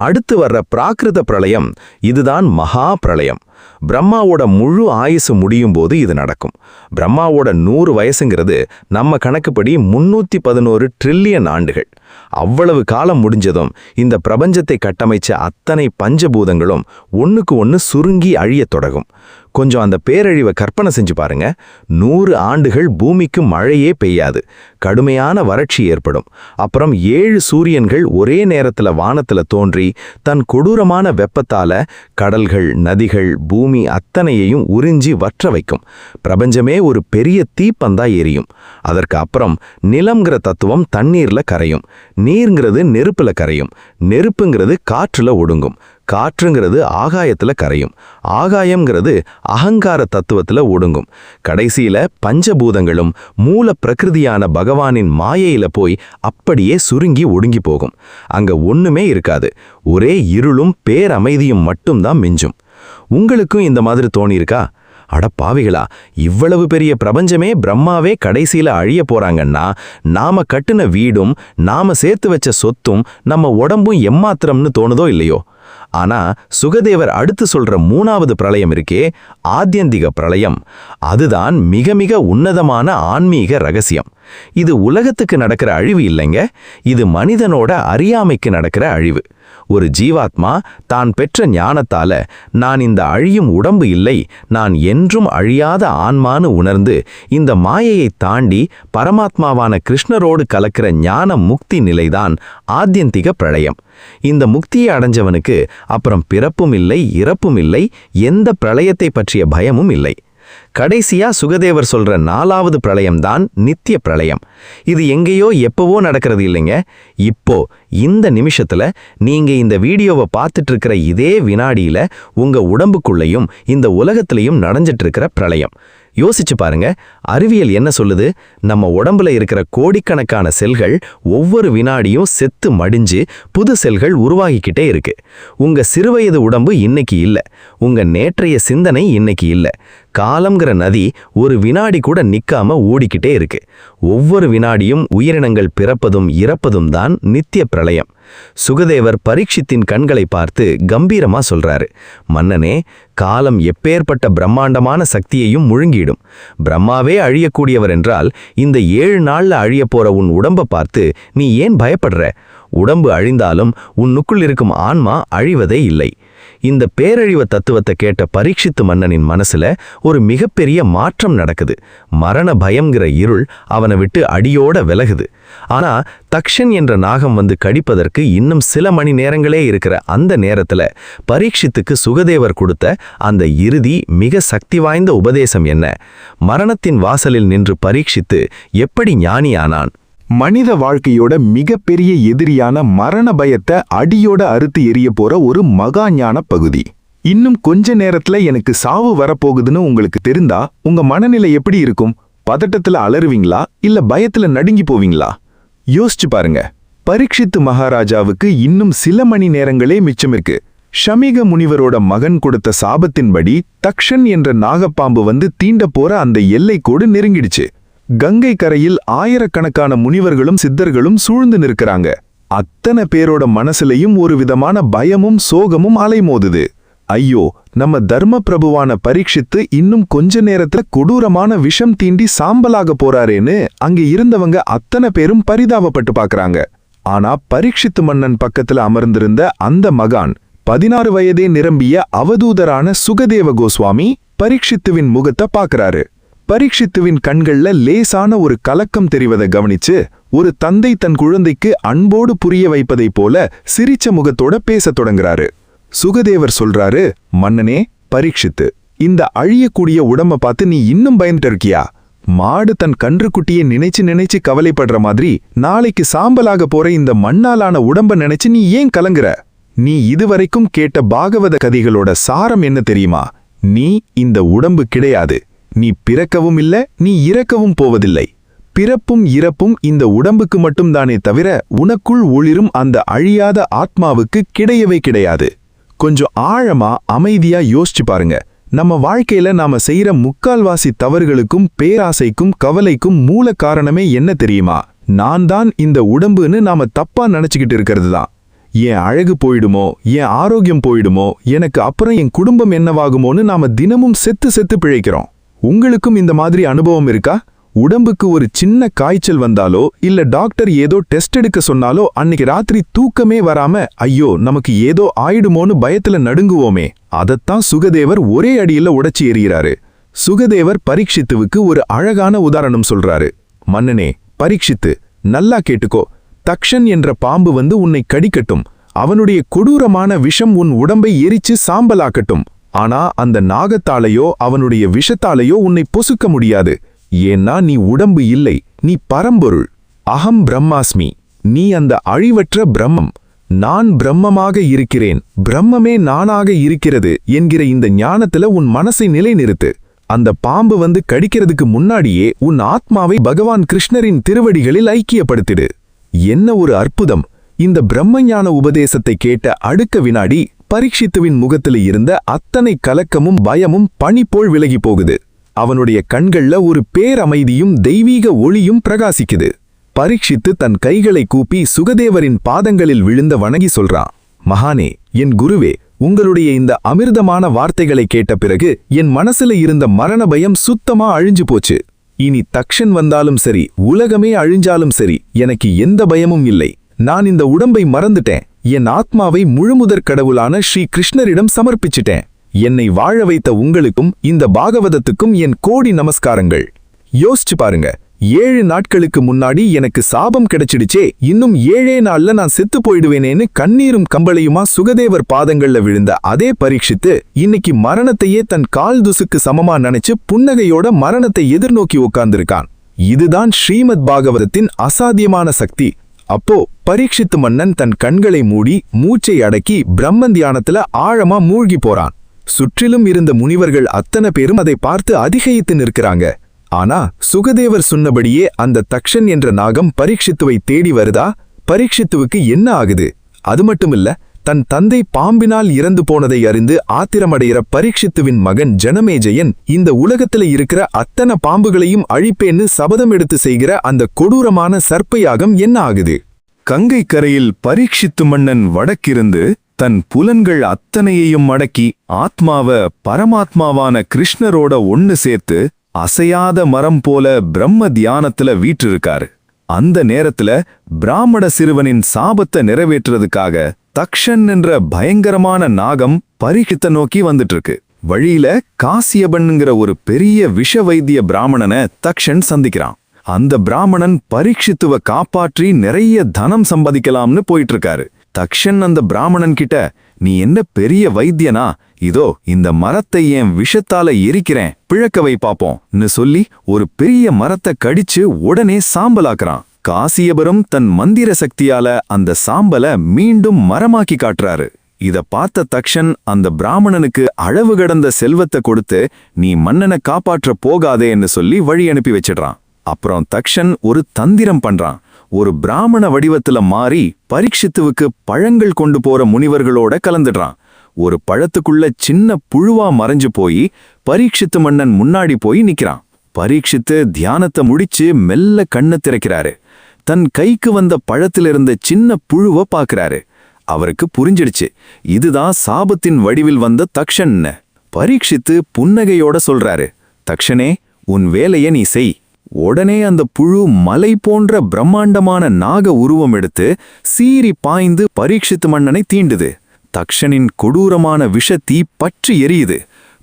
அடுத்து வர்ற பிராகிருத பிரளயம், இதுதான் மகா பிரளயம். பிரம்மாவோட முழு ஆயுசு முடியும் போது இது நடக்கும். பிரம்மாவோட 100 வயசுங்கிறது நம்ம கணக்குப்படி 311 ட்ரில்லியன் ஆண்டுகள். அவ்வளவு காலம் முடிஞ்சதும் இந்த பிரபஞ்சத்தை கட்டமைச்ச அத்தனை பஞ்சபூதங்களும் ஒன்னுக்கு ஒன்னு சுருங்கி அழியத் தொடங்கும். கொஞ்சம் அந்த பேரழிவை கற்பனை செஞ்சு பாருங்க. 100 ஆண்டுகள் பூமிக்கு மழையே பெய்யாது, கடுமையான வறட்சி ஏற்படும். அப்புறம் 7 சூரியன்கள் ஒரே நேரத்துல வானத்துல தோன்றி தன் கொடூரமான வெப்பத்தால கடல்கள், நதிகள், பூமி அத்தனையையும் உறிஞ்சி வற்ற வைக்கும். பிரபஞ்சமே ஒரு பெரிய தீப்பந்தா எரியும். அதற்கு அப்புறம் நிலம்ங்கிற தத்துவம் தண்ணீர்ல கரையும், நீர்ங்கிறது நெருப்புல கரையும், நெருப்புங்கிறது காற்றுல ஒடுங்கும், காற்றுங்கிறது ஆகாயத்துல கரையும், ஆகாயம்ங்கிறது அகங்கார தத்துவத்துல ஒடுங்கும். கடைசியில பஞ்சபூதங்களும் மூல பிரகிருதியான பகவானின் மாயையில போய் அப்படியே சுருங்கி ஒடுங்கி போகும். அங்க ஒண்ணுமே இருக்காது, ஒரே இருளும் பேரமைதியும் மட்டும்தான் மிஞ்சும். உங்களுக்கும் இந்த மாதிரி தோணியிருக்கா? அட பாவிகளா, இவ்வளவு பெரிய பிரபஞ்சமே பிரம்மாவே கடைசியில அழிய போறாங்கன்னா நாம கட்டுன வீடும் நாம சேர்த்து வச்ச சொத்தும் நம்ம உடம்பும் எம்மாத்திரம்னு தோணுதோ இல்லையோ? ஆனா சுகதேவர் அடுத்து சொல்ற 3வது பிரளயம் இருக்கே, ஆத்யந்திக பிரளயம், அதுதான் மிக மிக உன்னதமான ஆன்மீக ரகசியம். இது உலகத்துக்கு நடக்கிற அழிவு இல்லைங்க, இது மனிதனோட அறியாமைக்கு நடக்கிற அழிவு. ஒரு ஜீவாத்மா தான் பெற்ற ஞானத்தால நான் இந்த அழியும் உடம்பு இல்லை, நான் என்றும் அழியாத ஆன்மான்னு உணர்ந்து இந்த மாயையை தாண்டி பரமாத்மாவான கிருஷ்ணரோடு கலக்கிற ஞான முக்தி நிலைதான் ஆத்யந்திக பிரளயம். இந்த முக்தியை அடைஞ்சவனுக்கு அப்புறம் பிறப்பும் இல்லை, இறப்பும் இல்லை, எந்த பிரளயத்தை பற்றிய பயமும் இல்லை. கடைசியா சுகதேவர் சொல்ற 4வது பிரளயம்தான் நித்திய பிரளயம். இது எங்கேயோ எப்பவோ நடக்கிறது இல்லைங்க, இப்போ இந்த நிமிஷத்துல நீங்க இந்த வீடியோவை பார்த்துட்டு இருக்கிற இதே வினாடியில உங்க உடம்புக்குள்ளேயும் இந்த உலகத்திலையும் நடந்துட்டு இருக்கிற பிரளயம். யோசிச்சு பாருங்க, அறிவியல் என்ன சொல்லுது? நம்ம உடம்புல இருக்கிற கோடிக்கணக்கான செல்கள் ஒவ்வொரு வினாடியும் செத்து மடிஞ்சு புது செல்கள் உருவாகிக்கிட்டே இருக்கு. உங்க சிறுவயது உடம்பு இன்னைக்கு இல்ல, உங்க நேற்றைய சிந்தனை இன்னைக்கு இல்ல. காலம்ங்கிற நதி ஒரு வினாடி கூட நிக்காம ஓடிக்கிட்டே இருக்கு. ஒவ்வொரு வினாடியும் உயிரினங்கள் பிறப்பதும் இறப்பதும் தான் நித்திய பிரளயம். சுகதேவர் பரீட்சித்தின் கண்களை பார்த்து கம்பீரமா சொல்றாரு, மன்னனே, காலம் எப்பேற்பட்ட பிரம்மாண்டமான சக்தியையும் முழுங்கிடும். பிரம்மாவே அழியக்கூடியவர் என்றால் இந்த 7 நாள்ல அழிய போற உன் உடம்ப பார்த்து நீ ஏன் பயப்படுற? உடம்பு அழிந்தாலும் உன்னுக்குள் இருக்கும் ஆன்மா அழிவதே இல்லை. இந்த பேரழிவு தத்துவத்தை கேட்ட பரீட்சித்து மன்னனின் மனசுல ஒரு மிகப்பெரிய மாற்றம் நடக்குது. மரண பயம்ங்கிற இருள் அவனை விட்டு அடியோட விலகுது. ஆனா தக்ஷன் என்ற நாகம் வந்து கடிப்பதற்கு இன்னும் சில மணி நேரங்களே இருக்கிற அந்த நேரத்துல பரீட்சித்துக்கு சுகதேவர் கொடுத்த அந்த இறுதி மிக சக்தி வாய்ந்த உபதேசம் என்ன? மரணத்தின் வாசலில் நின்று பரீட்சித்து எப்படி ஞானியானான்? மனித வாழ்க்கையோட மிகப்பெரிய எதிரியான மரண பயத்தை அடியோட அறுத்து எரிய போற ஒரு மகா ஞான பகுதி. இன்னும் கொஞ்ச நேரத்துல எனக்கு சாவு வரப்போகுதுன்னு உங்களுக்கு தெரிந்தா உங்க மனநிலை எப்படி இருக்கும்? பதட்டத்துல அலறுவீங்களா இல்ல பயத்துல நடுங்கி போவீங்களா? யோசிச்சு பாருங்க. பரீட்சித்து மகாராஜாவுக்கு இன்னும் சில மணி நேரங்களே மிச்சம் இருக்கு. ஷமிக முனிவரோட மகன் கொடுத்த சாபத்தின்படி தக்ஷன் என்ற நாகப்பாம்பு வந்து தீண்ட போற அந்த எல்லைக்கோடு நெருங்கிடுச்சு. கங்கை கரையில் ஆயிரக்கணக்கான முனிவர்களும் சித்தர்களும் சூழ்ந்து நிற்கிறாங்க. அத்தனை பேரோட மனசுலையும் ஒரு விதமான பயமும் சோகமும் அலைமோதுது. ஐயோ, நம்ம தர்ம பிரபுவான பரீட்சித்து இன்னும் கொஞ்ச நேரத்துல கொடூரமான விஷம் தீண்டி சாம்பலாக போறாரேன்னு அங்க இருந்தவங்க அத்தனை பேரும் பரிதாபப்பட்டு பாக்குறாங்க. ஆனா பரீட்சித்து மன்னன் பக்கத்துல அமர்ந்திருந்த அந்த மகான் 16 வயதே நிரம்பிய அவதூதரான சுகதேவ கோஸ்வாமி பரீட்சித்துவின் முகத்தை பாக்குறாரு. பரீட்சித்துவின் கண்கள்ல லேசான ஒரு கலக்கம் தெரிவதை கவனிச்சு ஒரு தந்தை தன் குழந்தைக்கு அன்போடு புரிய வைப்பதைப் போல சிரிச்ச முகத்தோட பேசத் தொடங்குறாரு. சுகதேவர் சொல்றாரு, மன்னனே பரீட்சித்து, இந்த அழியக்கூடிய உடம்ப பார்த்து நீ இன்னும் பயந்துட்டு இருக்கியா? மாடு தன் கன்றுக்குட்டியை நினைச்சு நினைச்சு கவலைப்படுற மாதிரி நாளைக்கு சாம்பலாக போற இந்த மண்ணாலான உடம்ப நினைச்சு நீ ஏன் கலங்குற? நீ இதுவரைக்கும் கேட்ட பாகவத கதைகளோட சாரம் என்ன தெரியுமா? நீ இந்த உடம்பு கிடையாது. நீ பிறக்கவும் இல்ல, நீ இறக்கவும் போவதில்லை. பிறப்பும் இறப்பும் இந்த உடம்புக்கு மட்டும்தானே தவிர உனக்குள் ஒளிரும் அந்த அழியாத ஆத்மாவுக்கு கிடையவே கிடையாது. கொஞ்சம் ஆழமா அமைதியா யோசிச்சு பாருங்க. நம்ம வாழ்க்கையில நாம செய்யற முக்கால்வாசி தவறுகளுக்கும் பேராசைக்கும் கவலைக்கும் மூல காரணமே என்ன தெரியுமா? நான் தான் இந்த உடம்புன்னு நாம தப்பா நினைச்சுக்கிட்டு இருக்கிறது தான். என் அழகு போயிடுமோ, என் ஆரோக்கியம் போயிடுமோ, எனக்கு அப்புறம் என் குடும்பம் என்னவாகுமோன்னு நாம தினமும் செத்து செத்து பிழைக்கிறோம். உங்களுக்கும் இந்த மாதிரி அனுபவம் இருக்கா? உடம்புக்கு ஒரு சின்ன காய்ச்சல் வந்தாலோ இல்ல டாக்டர் ஏதோ டெஸ்ட் எடுக்க சொன்னாலோ அன்னைக்கு ராத்திரி தூக்கமே வராம ஐயோ நமக்கு ஏதோ ஆயிடுமோன்னு பயத்துல நடுங்குவோமே. அதத்தான் சுகதேவர் ஒரே அடியில உடைச்சி எறிகிறாரு. சுகதேவர் பரீட்சித்துவுக்கு ஒரு அழகான உதாரணம் சொல்றாரு. மன்னனே பரீட்சித்து, நல்லா கேட்டுக்கோ. தக்ஷன் என்ற பாம்பு வந்து உன்னை கடிக்கட்டும். அவனுடைய கொடூரமான விஷம் உன் உடம்பை எரிச்சு சாம்பலாக்கட்டும். ஆனா அந்த நாகத்தாலையோ அவனுடைய விஷத்தாலையோ உன்னை பொசுக்க முடியாது. ஏன்னா நீ உடம்பு இல்லை, நீ பரம்பொருள். அகம் பிரம்மாஸ்மி. நீ அந்த அழிவற்ற பிரம்மம். நான் பிரம்மமாக இருக்கிறேன், பிரம்மமே நானாக இருக்கிறது என்கிற இந்த ஞானத்துல உன் மனசை நிலைநிறுத்து. அந்த பாம்பு வந்து கடிக்கிறதுக்கு முன்னாடியே உன் ஆத்மாவை பகவான் கிருஷ்ணரின் திருவடிகளில் ஐக்கியப்படுத்திடு. என்ன ஒரு அற்புதம்! இந்த பிரம்மஞான உபதேசத்தை கேட்ட அடுத்த வினாடி பரீட்சித்துவின் முகத்துல இருந்த அத்தனை கலக்கமும் பயமும் பனி போல் விலகி போகுது. அவனுடைய கண்கள்ல ஒரு பேரமைதியும் தெய்வீக ஒளியும் பிரகாசிக்குது. பரீட்சித்து தன் கைகளை கூப்பி சுகதேவரின் பாதங்களில் விழுந்த வணங்கி சொல்றான், மகானே, என் குருவே, உங்களுடைய இந்த அமிர்தமான வார்த்தைகளை கேட்ட பிறகு என் மனசுல இருந்த மரண பயம் சுத்தமா அழிஞ்சு போச்சு. இனி தக்ஷன் வந்தாலும் சரி, உலகமே அழிஞ்சாலும் சரி, எனக்கு எந்த பயமும் இல்லை. நான் இந்த உடம்பை மறந்துட்டேன். என் ஆத்மாவை முழுமுதற் கடவுளான ஸ்ரீ கிருஷ்ணரிடம் சமர்ப்பிச்சிட்டேன். என்னை வாழ வைத்த உங்களுக்கும் இந்த பாகவதத்துக்கும் என் கோடி நமஸ்காரங்கள். யோசிச்சு பாருங்க, 7 நாட்களுக்கு முன்னாடி எனக்கு சாபம் கிடைச்சிடுச்சே, இன்னும் 7 நாள்ல நான் செத்து போயிடுவேனேன்னு கண்ணீரும் கம்பளையுமா சுகதேவர் பாதங்கள்ல விழுந்த அதே பரீட்சித்து இன்னைக்கு மரணத்தையே தன் கால் துசுக்கு சமமா நினைச்சு புன்னகையோட மரணத்தை எதிர்நோக்கி உட்கார்ந்திருக்கான். இதுதான் ஸ்ரீமத் பாகவதத்தின் அசாத்தியமான சக்தி. அப்போ பரீட்சித்து மன்னன் தன் கண்களை மூடி மூச்சை அடக்கி பிரம்ம தியானத்துல ஆழமா மூழ்கி போறான். சுற்றிலும் இருந்த முனிவர்கள் அத்தனை பேரும் அதை பார்த்து அதிகைத்து நிற்கிறாங்க. ஆனா சுகதேவர் சொன்னபடியே அந்த தக்ஷன் என்ற நாகம் பரீட்சித்துவை தேடி வருதா? பரீட்சித்துவுக்கு என்ன ஆகுது? அது மட்டுமில்ல, தன் தந்தை பாம்பினால் இறந்து போனதை அறிந்து ஆத்திரமடைகிற பரீட்சித்துவின் மகன் ஜனமேஜயன் இந்த உலகத்துல இருக்கிற அத்தனை பாம்புகளையும் அழிப்பேன்னு சபதம் எடுத்து செய்கிற அந்த கொடூரமான சர்ப்பயாகம் என்ன ஆகுது? கங்கை கரையில் பரீட்சித்து மன்னன் வடக்கிருந்து தன் புலன்கள் அத்தனையையும் அடக்கி ஆத்மாவ பரமாத்மாவான கிருஷ்ணரோட ஒன்னு சேர்த்து அசையாத மரம் போல பிரம்ம தியானத்துல வீற்றிருக்காரு. அந்த நேரத்துல பிராமண சிறுவனின் சாபத்தை நிறைவேற்றுறதுக்காக தக்ஷன் என்ற பயங்கரமான நாகம் பரீட்சித்தை நோக்கி வந்துட்டு இருக்கு. வழியில காசியபன்ங்கிற ஒரு பெரிய விஷ வைத்திய பிராமணனை தக்ஷன் சந்திக்கிறான். அந்த பிராமணன் பரீட்சித்துவ காப்பாற்றி நிறைய தனம் சம்பாதிக்கலாம்னு போயிட்டு இருக்காரு. தக்ஷன் அந்த பிராமணன் கிட்ட, நீ என்ன பெரிய வைத்தியனா? இதோ இந்த மரத்தை என் விஷத்தால எரிக்கிறேன், பிழக்க வை பாப்போம்னு சொல்லி ஒரு பெரிய மரத்தை கடிச்சு உடனே சாம்பலாக்குறான். காசியபரும் தன் மந்திர சக்தியால அந்த சாம்பல மீண்டும் மரமாக்கி காட்டுறாரு. இத பார்த்த தக்ஷன் அந்த பிராமணனுக்கு அளவு கடந்த செல்வத்தை கொடுத்து, நீ மன்னனை காப்பாற்ற போகாதேன்னு சொல்லி வழி அனுப்பி வச்சிடுறான். அப்புறம் தக்ஷன் ஒரு தந்திரம் பண்றான். ஒரு பிராமண வடிவத்துல மாறி பரீட்சித்துவுக்கு பழங்கள் கொண்டு போற முனிவர்களோட கலந்துடுறான். ஒரு பழத்துக்குள்ள சின்ன புழுவா மறைஞ்சு போய் பரீட்சித்து மன்னன் முன்னாடி போய் நிக்கிறான். பரீட்சித்து தியானத்தை முடிச்சு மெல்ல கண்ணை திறக்கிறாரு. தன் கைக்கு வந்த பழத்திலிருந்த சின்ன புழுவை பாக்குறாரு. அவருக்கு புரிஞ்சிடுச்சு, இதுதான் சாபத்தின் வடிவில் வந்த தக்ஷன்னு. பரீட்சித்து புன்னகையோட சொல்றாரு, தக்ஷனே, உன் வேலையை நீ செய். உடனே அந்த புழு மலை போன்ற பிரம்மாண்டமான நாக உருவம் எடுத்து சீறி பாய்ந்து பரீட்சித்து மன்னனை தீண்டுது. தக்ஷனின் கொடூரமான விஷத்தீ பற்றி எரியுது.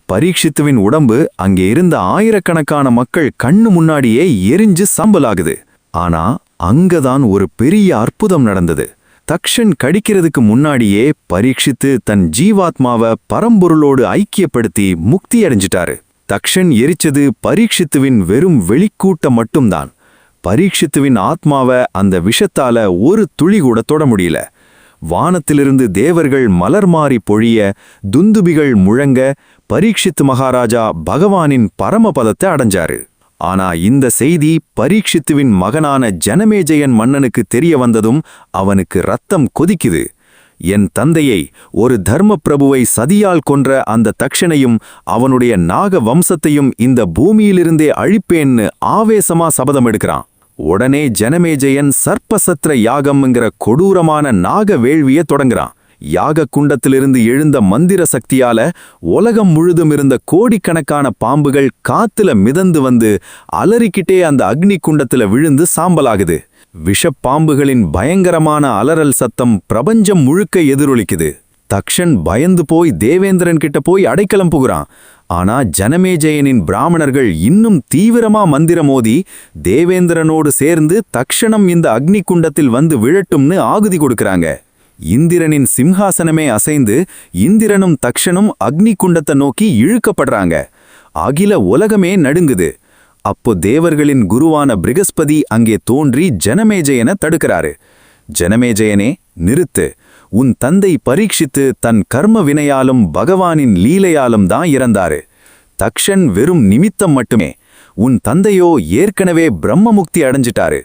பரீட்சித்துவின் உடம்பு அங்கே இருந்த ஆயிரக்கணக்கான மக்கள் கண்ணு முன்னாடியே எரிஞ்சு சாம்பலாகுது. ஆனா அங்கதான் ஒரு பெரிய அற்புதம் நடந்தது. தக்ஷன் கடிக்கிறதுக்கு முன்னாடியே பரீட்சித்து தன் ஜீவாத்மாவை பரம்பொருளோடு ஐக்கியப்படுத்தி முக்தி அடைஞ்சிட்டாரு. தக்ஷன் எரிச்சது பரீட்சித்துவின் வெறும் வெளிக்கூட்டம் மட்டும்தான். பரீட்சித்துவின் ஆத்மாவை அந்த விஷத்தால ஒரு துளி கூட தொட முடியல. வானத்திலிருந்து தேவர்கள் மலர் மாறி பொழிய, துந்துபிகள் முழங்க, பரீட்சித்து மகாராஜா பகவானின் பரமபதத்தை அடைஞ்சாரு. ஆனா இந்த செய்தி பரீட்சித்துவின் மகனான ஜனமேஜயன் மன்னனுக்கு தெரிய வந்ததும் அவனுக்கு ரத்தம் கொதிக்குது. என் தந்தையை, ஒரு தர்ம பிரபுவை சதியால் கொன்ற அந்த தக்ஷனையும் அவனுடைய நாக வம்சத்தையும் இந்த பூமியிலிருந்தே அழிப்பேன்னு ஆவேசமா சபதம் எடுக்கிறான். உடனே ஜனமேஜயன் சர்ப்பசத்ர யாகம்ங்கிற கொடூரமான நாக வேள்விய தொடங்குறான். யாக குண்டத்திலிருந்து எழுந்த மந்திர சக்தியால உலகம் முழுதும் இருந்த கோடிக்கணக்கான பாம்புகள் காத்துல மிதந்து வந்து அலறிக்கிட்டே அந்த அக்னி குண்டத்துல விழுந்து சாம்பலாகுது. விஷப்பாம்புகளின் பயங்கரமான அலறல் சத்தம் பிரபஞ்சம் முழுக்க எதிரொலிக்குது. தக்ஷன் பயந்து போய் தேவேந்திரன் கிட்ட போய் அடைக்கலம் புகுறான். ஆனா ஜனமேஜயனின் பிராமணர்கள் இன்னும் தீவிரமா மந்திரம் மோதி தேவேந்திரனோடு சேர்ந்து தக்ஷணம் இந்த அக்னி குண்டத்தில் வந்து விழட்டும்னு ஆகுதி கொடுக்கறாங்க. இந்திரனின் சிம்ஹாசனமே அசைந்து இந்திரனும் தக்ஷனும் அக்னி குண்டத்தை நோக்கி இழுக்கப்படுறாங்க. அகில உலகமே நடுங்குது. அப்போ தேவர்களின் குருவான பிருகஸ்பதி அங்கே தோன்றி ஜனமேஜயனை தடுக்கிறாரு. ஜனமேஜயனே, நிறுத்து. உன் தந்தை பரீட்சித்து தன் கர்ம வினையாலும் பகவானின் லீலையாலும் தான் இறந்தாரு. தக்ஷன் வெறும் நிமித்தம் மட்டுமே. உன் தந்தையோ ஏற்கனவே பிரம்மமுக்தி அடைஞ்சிட்டாரு.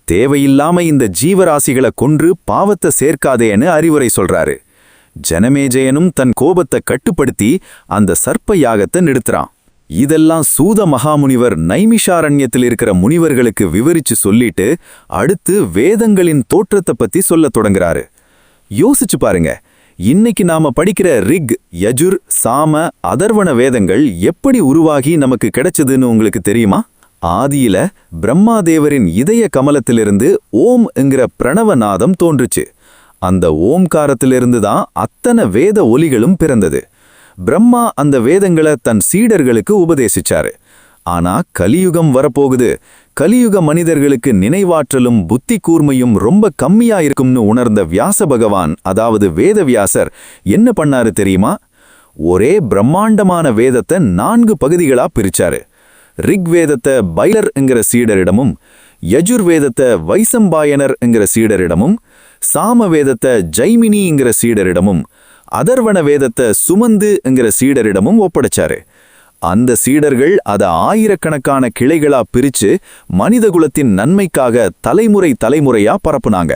தேவையில்லாம இந்த ஜீவராசிகளை கொன்று பாவத்தை சேர்க்காதேன்னு அறிவுரை சொல்றாரு. ஜனமேஜயனும் தன் கோபத்தை கட்டுப்படுத்தி அந்த சர்ப்ப யாகத்தை நிறுத்துறான். இதெல்லாம் சூத மகாமுனிவர் நைமிஷாரண்யத்தில் இருக்கிற முனிவர்களுக்கு விவரிச்சு சொல்லிட்டு அடுத்து வேதங்களின் தோற்றத்தை பத்தி சொல்லத் தொடங்குறாரு. யோசிச்சு பாருங்க, இன்னைக்கு நாம படிக்கிற ரிக், யஜுர், சாம, அதர்வண வேதங்கள் எப்படி உருவாகி நமக்கு கிடைச்சதுன்னு உங்களுக்கு தெரியுமா? ஆதியில பிரம்மாதேவரின் இதய கமலத்திலிருந்து ஓம் என்கிற பிரணவநாதம் தோன்றுச்சு. அந்த ஓம்காரத்திலிருந்து தான் அத்தனை வேத ஒலிகளும் பிறந்தது. பிரம்மா அந்த வேதங்களை தன் சீடர்களுக்கு உபதேசிச்சாரு. ஆனா கலியுகம் வரப்போகுது. கலியுக மனிதர்களுக்கு நினைவாற்றலும் புத்தி கூர்மையும் ரொம்ப கம்மியா இருக்கும்னு உணர்ந்த வியாச பகவான், அதாவது வேதவியாசர் என்ன பண்ணாரு தெரியுமா? ஒரே பிரம்மாண்டமான வேதத்தை 4 பகுதிகளா பிரிச்சாரு. ரிக் வேதத்தை பைலர் என்கிற சீடரிடமும், யஜுர் வேதத்தை வைசம்பாயனர் என்கிற சீடரிடமும், சாம வேதத்தை ஜைமினி என்கிற சீடரிடமும், அதர்வண வேதத்தை சுமந்து என்கிற சீடரிடமும் ஒப்படைச்சாரு. அந்த சீடர்கள் அதை ஆயிரக்கணக்கான கிளைகளா பிரிச்சு மனிதகுலத்தின் நன்மைக்காக தலைமுறை தலைமுறையா பரப்புனாங்க.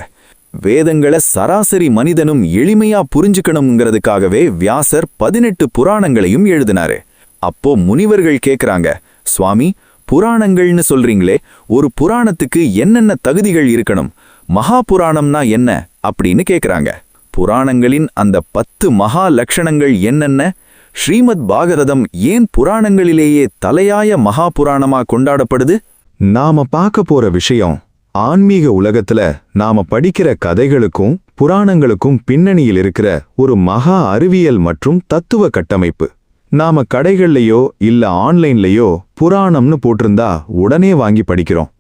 வேதங்களை சராசரி மனிதனும் எளிமையா புரிஞ்சுக்கணுங்கிறதுக்காகவே வியாசர் 18 புராணங்களையும் எழுதினாரு. அப்போ முனிவர்கள் கேக்குறாங்க, சுவாமி, புராணங்கள்னு சொல்றீங்களே, ஒரு புராணத்துக்கு என்னென்ன தகுதிகள் இருக்கணும்? மகா புராணம்னா என்ன அப்படின்னு கேக்குறாங்க. புராணங்களின் அந்த 10 மகா லட்சணங்கள் என்னென்ன? ஸ்ரீமத் பாகவதம் ஏன் புராணங்களிலேயே தலையாய மகா புராணமா கொண்டாடப்படுது? நாம பார்க்க போற விஷயம் ஆன்மீக உலகத்துல நாம படிக்கிற கதைகளுக்கும் புராணங்களுக்கும் பின்னணியில் இருக்கிற ஒரு மகா அறிவியல் மற்றும் தத்துவ கட்டமைப்பு. நாம கடைகள்லையோ இல்ல ஆன்லைன்லையோ புராணம்னு போட்டிருந்தா உடனே வாங்கி படிக்கிறோம்.